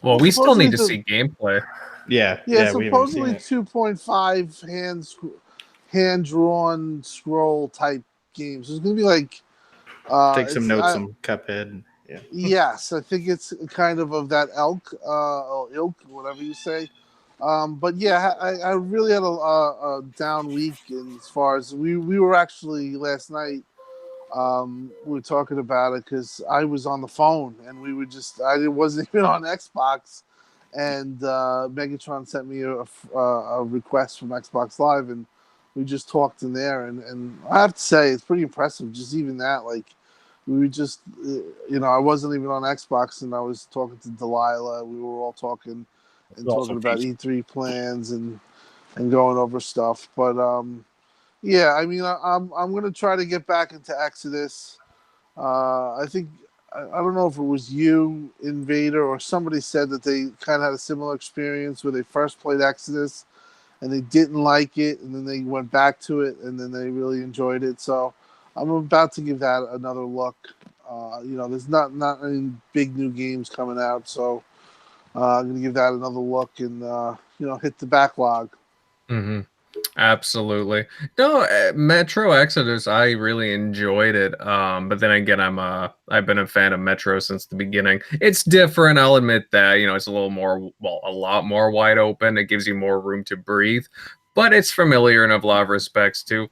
Speaker 1: Well, we still need to see gameplay.
Speaker 6: Yeah.
Speaker 5: Supposedly 2.5 hand-drawn scroll type games. It's gonna be like
Speaker 6: take some notes on Cuphead. Yeah.
Speaker 5: Yes, I think it's kind of that ilk, whatever you say. But yeah, I really had a down week as far as we were actually last night. We were talking about it because I was on the phone and I wasn't even on Xbox, and Megatron sent me a request from Xbox Live, and we just talked in there, and I have to say it's pretty impressive. Just even that, like. We were just, I wasn't even on Xbox, and I was talking to Delilah. We were all talking talking about E3 plans and going over stuff. But yeah, I mean, I'm gonna try to get back into Exodus. I think I don't know if it was you, Invader, or somebody said that they kind of had a similar experience where they first played Exodus and they didn't like it, and then they went back to it, and then they really enjoyed it. So. I'm about to give that another look. There's not any big new games coming out, so I'm going to give that another look and hit the backlog.
Speaker 1: Mm-hmm. Absolutely. No, Metro Exodus, I really enjoyed it. But then again, I've been a fan of Metro since the beginning. It's different, I'll admit that. It's a little more, well, a lot more wide open. It gives you more room to breathe, but it's familiar in a lot of respects too.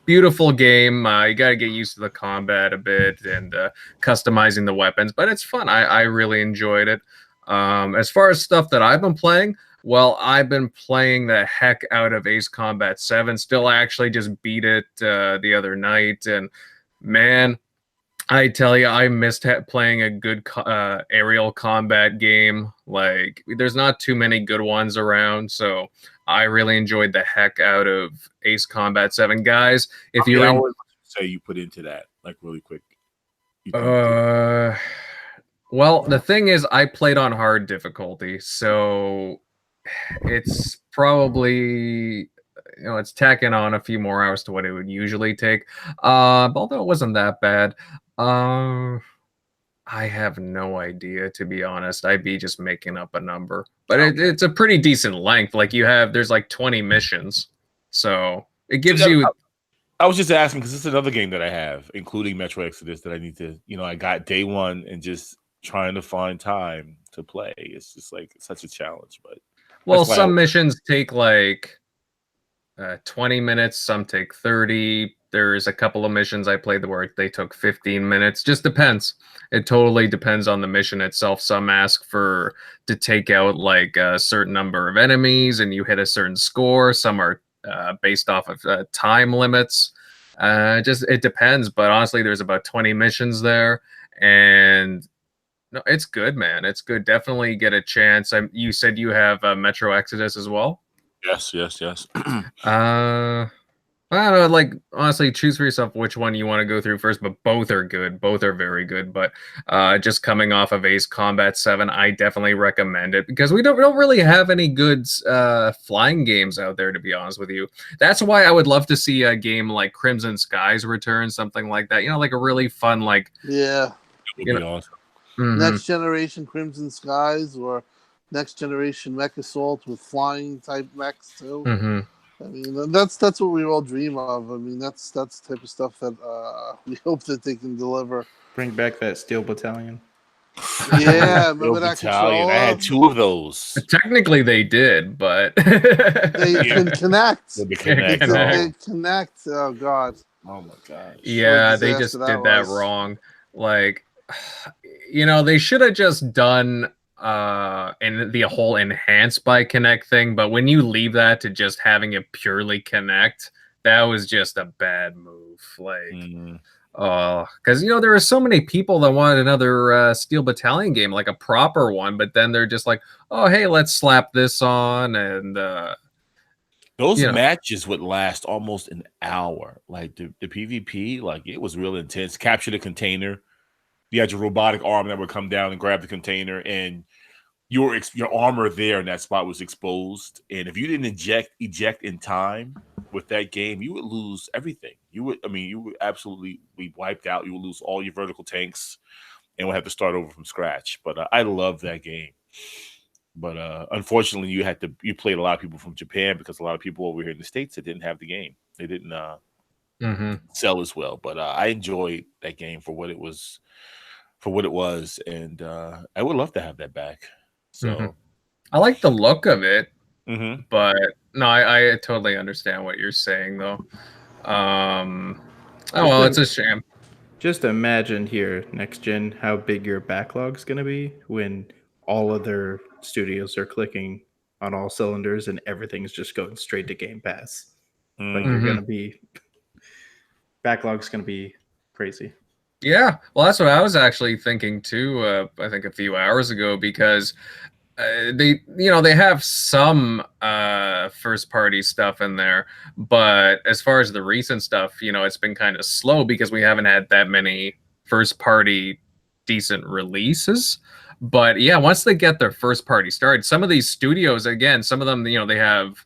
Speaker 1: Beautiful game. You got to get used to the combat a bit and customizing the weapons, but it's fun. I really enjoyed it. As far as stuff that I've been playing, well, I've been playing the heck out of Ace Combat 7. Still actually just beat it the other night. And man, I tell you, I missed playing a good aerial combat game. Like, there's not too many good ones around, so I really enjoyed the heck out of Ace Combat 7. Guys, if you
Speaker 2: say you put into that, like, really quick.
Speaker 1: Well, the thing is, I played on hard difficulty, so it's probably, it's tacking on a few more hours to what it would usually take. Although it wasn't that bad. I have no idea, to be honest. I'd be just making up a number, but it's a pretty decent length. Like, there's like 20 missions, so it gives you.
Speaker 2: I was just asking because it's another game that I have, including Metro Exodus, that I need to. I got day one and just trying to find time to play. It's just like such a challenge, but
Speaker 1: well, some missions take like 20 minutes, some take 30. There's a couple of missions I played where they took 15 minutes. Just depends. It totally depends on the mission itself. Some ask to take out like a certain number of enemies and you hit a certain score. Some are based off of time limits. It depends. But honestly, there's about 20 missions there. And no, it's good, man. It's good. Definitely get a chance. You said you have Metro Exodus as well?
Speaker 2: Yes.
Speaker 1: I don't know, like, honestly, choose for yourself which one you want to go through first, but both are good. Both are very good. But just coming off of Ace Combat 7, I definitely recommend it because we don't really have any good flying games out there, to be honest with you. That's why I would love to see a game like Crimson Skies return, something like that. Like a really fun, like...
Speaker 5: Yeah.
Speaker 2: It would be awesome.
Speaker 1: Mm-hmm.
Speaker 5: Next generation Crimson Skies or next generation Mech Assault with flying type mechs too.
Speaker 1: Mm-hmm.
Speaker 5: I mean, that's what we all dream of. I mean, that's the type of stuff that we hope that they can deliver.
Speaker 6: Bring back that Steel Battalion.
Speaker 5: Yeah, remember that controller?
Speaker 2: I had 2 of those.
Speaker 1: Technically, they did, but
Speaker 5: they can connect.
Speaker 2: They
Speaker 5: connect. Oh God.
Speaker 2: Oh my gosh.
Speaker 1: Yeah, they just did that wrong. Like, they should have just done in the whole enhance by connect thing, but when you leave that to just having it purely connect, that was just a bad move. Like, because there are so many people that wanted another Steel Battalion game, like a proper one, but then they're just like, oh hey, let's slap this on, and
Speaker 2: those matches would last almost an hour. Like the PvP, like it was real intense. Capture the container. You had your robotic arm that would come down and grab the container, and your armor there in that spot was exposed. And if you didn't eject in time with that game, you would lose everything. You would absolutely be wiped out. You would lose all your vertical tanks and would have to start over from scratch. But I love that game. But unfortunately, you played a lot of people from Japan because a lot of people over here in the States that didn't have the game. They didn't sell as well. But I enjoyed that game for what it was. And I would love to have that back. So
Speaker 1: I like the look of it,
Speaker 2: mm-hmm.
Speaker 1: but no, I totally understand what you're saying, though. It's a shame.
Speaker 6: Just imagine here, next gen, how big your backlog's going to be when all other studios are clicking on all cylinders and everything's just going straight to Game Pass. Like, you're going to be... Backlog's going to be crazy.
Speaker 1: Yeah, well, that's what I was actually thinking too. I think a few hours ago, because they have some first party stuff in there, but as far as the recent stuff, it's been kind of slow because we haven't had that many first party decent releases. But yeah, once they get their first party started, some of these studios, again, some of them, they have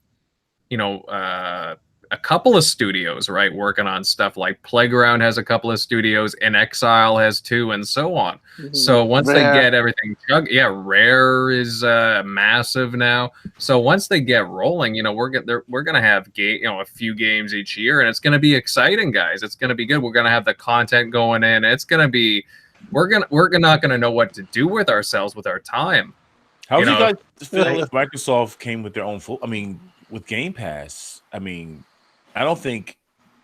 Speaker 1: a couple of studios, right, working on stuff. Like Playground has a couple of studios, In Exile has 2, and so on. So once they get everything, Rare is massive now. So once they get rolling, we're gonna have a few games each year, and it's gonna be exciting, guys. It's gonna be good. We're gonna have the content going in. It's gonna be, we're not gonna know what to do with ourselves with our time.
Speaker 2: How do you guys feel if Microsoft came with their own with Game Pass? I mean, I don't think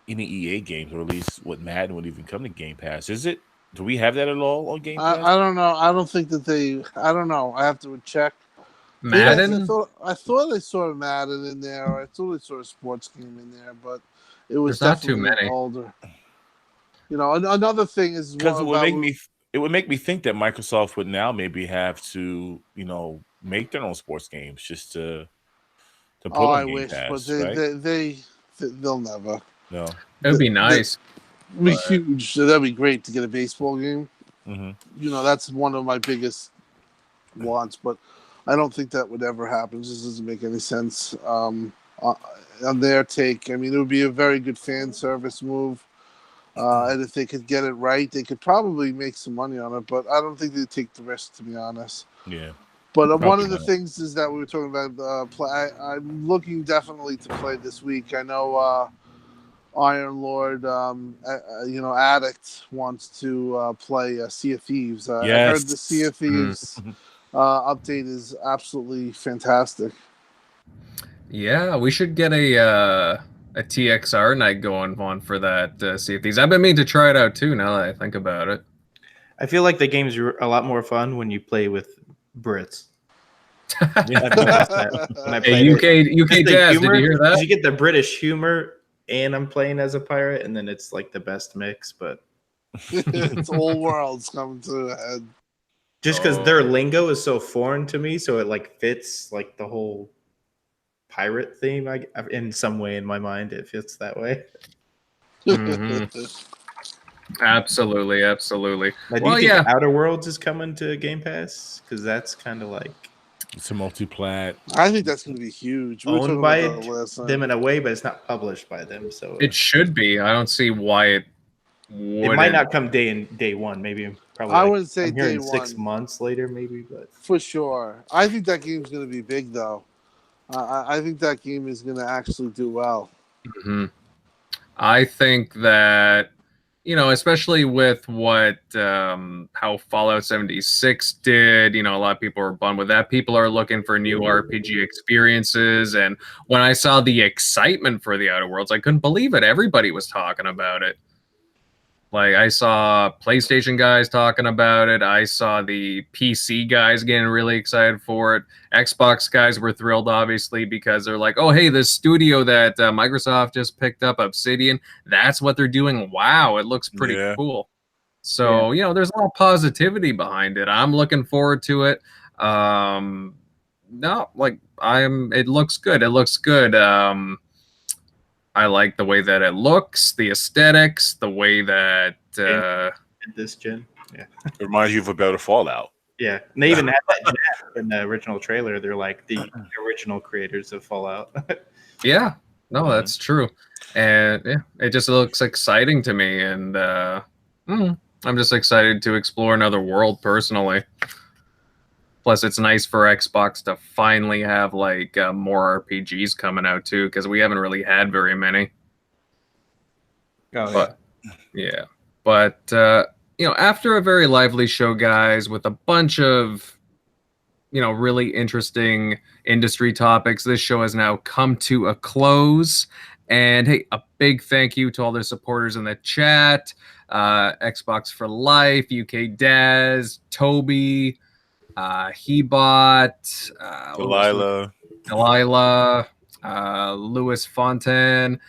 Speaker 2: any EA games, or at least what Madden, would even come to Game Pass. Is it? Do we have that at all on Game Pass?
Speaker 5: I don't know. I don't think that they. I don't know. I have to check.
Speaker 1: Madden?
Speaker 5: I thought I saw Madden in there. Or I thought I saw a sports game in there, but it was
Speaker 1: There's not too
Speaker 5: definitely
Speaker 1: many.
Speaker 5: older. Another thing is
Speaker 2: because it would make me think that Microsoft would now maybe have to, make their own sports games just to put on Game Pass,
Speaker 5: but
Speaker 2: right?
Speaker 5: they'll never.
Speaker 2: No,
Speaker 1: it would be nice.
Speaker 5: It'd be huge. That'd be great to get a baseball game.
Speaker 2: Mm-hmm.
Speaker 5: That's one of my biggest wants, but I don't think that would ever happen. It just doesn't make any sense on their take. I mean, it would be a very good fan service move. And if they could get it right, they could probably make some money on it, but I don't think they'd take the risk, to be honest.
Speaker 2: Yeah.
Speaker 5: But one of the things is that we were talking about I'm looking definitely to play this week. I know Iron Lord, Addict wants to play Sea of Thieves. I heard the Sea of Thieves update is absolutely fantastic.
Speaker 1: Yeah, we should get a TXR night going on for that Sea of Thieves. I've been meaning to try it out too, now that I think about it.
Speaker 6: I feel like the games are a lot more fun when you play with Brits.
Speaker 1: Hey, UK Jazz, did you hear that?
Speaker 6: You get the British humor, and I'm playing as a pirate, and then it's like the best mix. But
Speaker 5: it's all worlds coming to the head.
Speaker 6: Just because their lingo is so foreign to me, so it like fits like the whole pirate theme. In some way, in my mind, it fits that way.
Speaker 1: Mm-hmm. Absolutely.
Speaker 6: Now, do you think Outer Worlds is coming to Game Pass? Because that's kind of like
Speaker 2: it's a multi-plat.
Speaker 5: I think that's going to be huge.
Speaker 6: Owned by them in a way, but it's not published by them. So
Speaker 1: it should be. I don't see why it wouldn't.
Speaker 6: It might not come day one. Maybe probably.
Speaker 5: I wouldn't say day
Speaker 6: 6 months later, maybe, but
Speaker 5: for sure. I think that game's going to be big, though. I think that game is going to actually do well.
Speaker 1: Mm-hmm. I think that, especially with what how Fallout 76 did, a lot of people are bummed with that. People are looking for new RPG experiences, and when I saw the excitement for the Outer Worlds, I couldn't believe it. Everybody was talking about it. Like, I saw PlayStation guys talking about it. I saw the PC guys getting really excited for it. Xbox guys were thrilled, obviously, because they're like, oh, hey, this studio that Microsoft just picked up, Obsidian, that's what they're doing. Wow, it looks pretty cool. So, there's a lot of positivity behind it. I'm looking forward to it. It looks good. It looks good. I like the way that it looks, the aesthetics, the way that
Speaker 6: this gen,
Speaker 2: it reminds you of a better Fallout.
Speaker 6: Yeah, and they even had that in the original trailer. They're like the original creators of Fallout.
Speaker 1: Yeah, no, that's true, and it just looks exciting to me, and I'm just excited to explore another world personally. Plus, it's nice for Xbox to finally have more RPGs coming out too, because we haven't really had very many. But after a very lively show, guys, with a bunch of really interesting industry topics, this show has now come to a close. And hey, a big thank you to all the supporters in the chat: Xbox for Life, UK Daz, Toby, Hebot, Delilah, Louis Fontaine,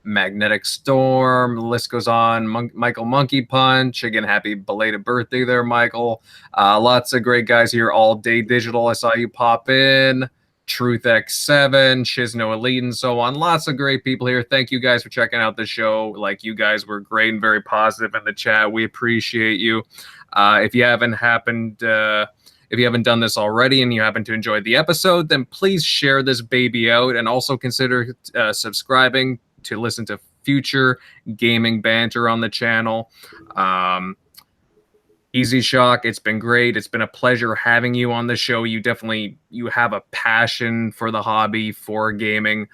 Speaker 1: Magnetic Storm, the list goes on. Michael Monkey Punch, again, happy belated birthday there, Michael. Lots of great guys here all day. Digital, I saw you pop in. Truth X7, Shizno Elite, and so on. Lots of great people here. Thank you guys for checking out the show. You guys were great and very positive in the chat. We appreciate you. If you haven't done this already and you happen to enjoy the episode, then please share this baby out, and also consider subscribing to listen to future gaming banter on the channel. Easy Shock, it's been great. It's been a pleasure having you on the show. You have a passion for the hobby, for gaming.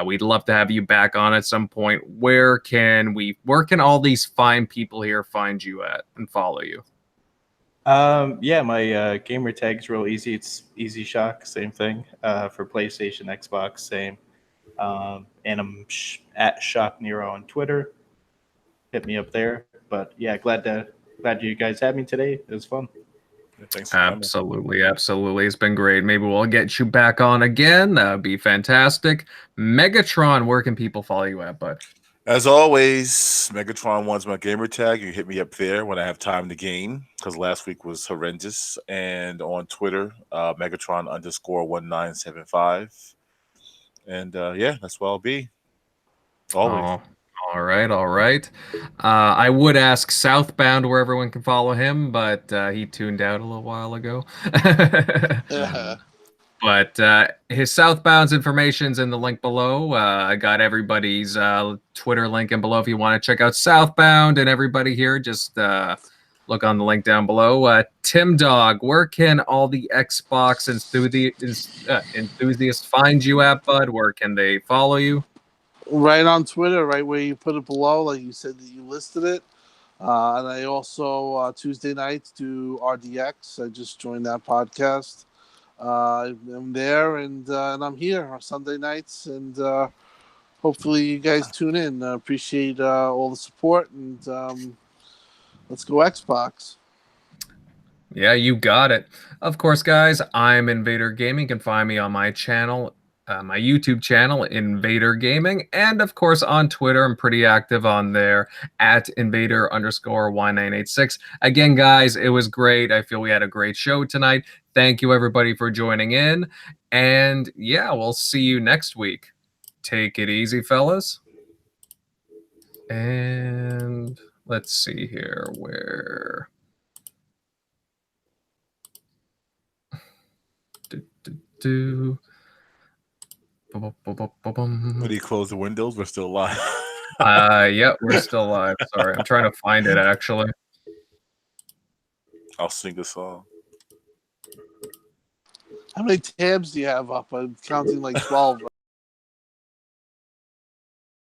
Speaker 1: We'd love to have you back on at some point. Where can all these fine people here find you at and follow you?
Speaker 6: Yeah, my gamer tag's real easy. It's Easy Shock, same thing. For PlayStation, Xbox, same. And I'm at Shock Nero on Twitter. Hit me up there. But yeah, glad you guys had me today. It was fun.
Speaker 2: Yeah, thanks for coming.
Speaker 1: Absolutely. It's been great. Maybe we'll get you back on again. That would be fantastic. Megatron, where can people follow you at, bud?
Speaker 2: As always, Megatron1's my gamer tag. You hit me up there when I have time to game, because last week was horrendous. And on Twitter, Megatron_1975. And yeah, that's where I'll be. Always.
Speaker 1: Oh, all right. I would ask Southbound where everyone can follow him, but he tuned out a little while ago. But his Southbound's information's in the link below. I got everybody's Twitter link in below if you want to check out Southbound, and everybody here, just look on the link down below. Tim Dog, where can all the Xbox enthusiasts find you at, bud? Where can they follow you?
Speaker 5: Right on Twitter, right where you put it below, like you said that you listed it. And I also Tuesday nights do RDX. I just joined that podcast. I'm there and I'm here on Sunday nights, and hopefully you guys tune in. Appreciate all the support, and let's go Xbox.
Speaker 1: Yeah, you got it. Of course, guys, I'm Invader Gaming. You can find me on my channel, my YouTube channel, Invader Gaming, and of course on Twitter. I'm pretty active on there at Invader_Y986. Again, guys, it was great. I feel we had a great show tonight. Thank you, everybody, for joining in. And yeah, we'll see you next week. Take it easy, fellas. And let's see here where.
Speaker 2: When you close the windows, we're still live.
Speaker 1: Yeah, we're still live. Sorry, I'm trying to find it actually.
Speaker 2: I'll sing a song.
Speaker 5: How many tabs do you have up? I'm counting like 12.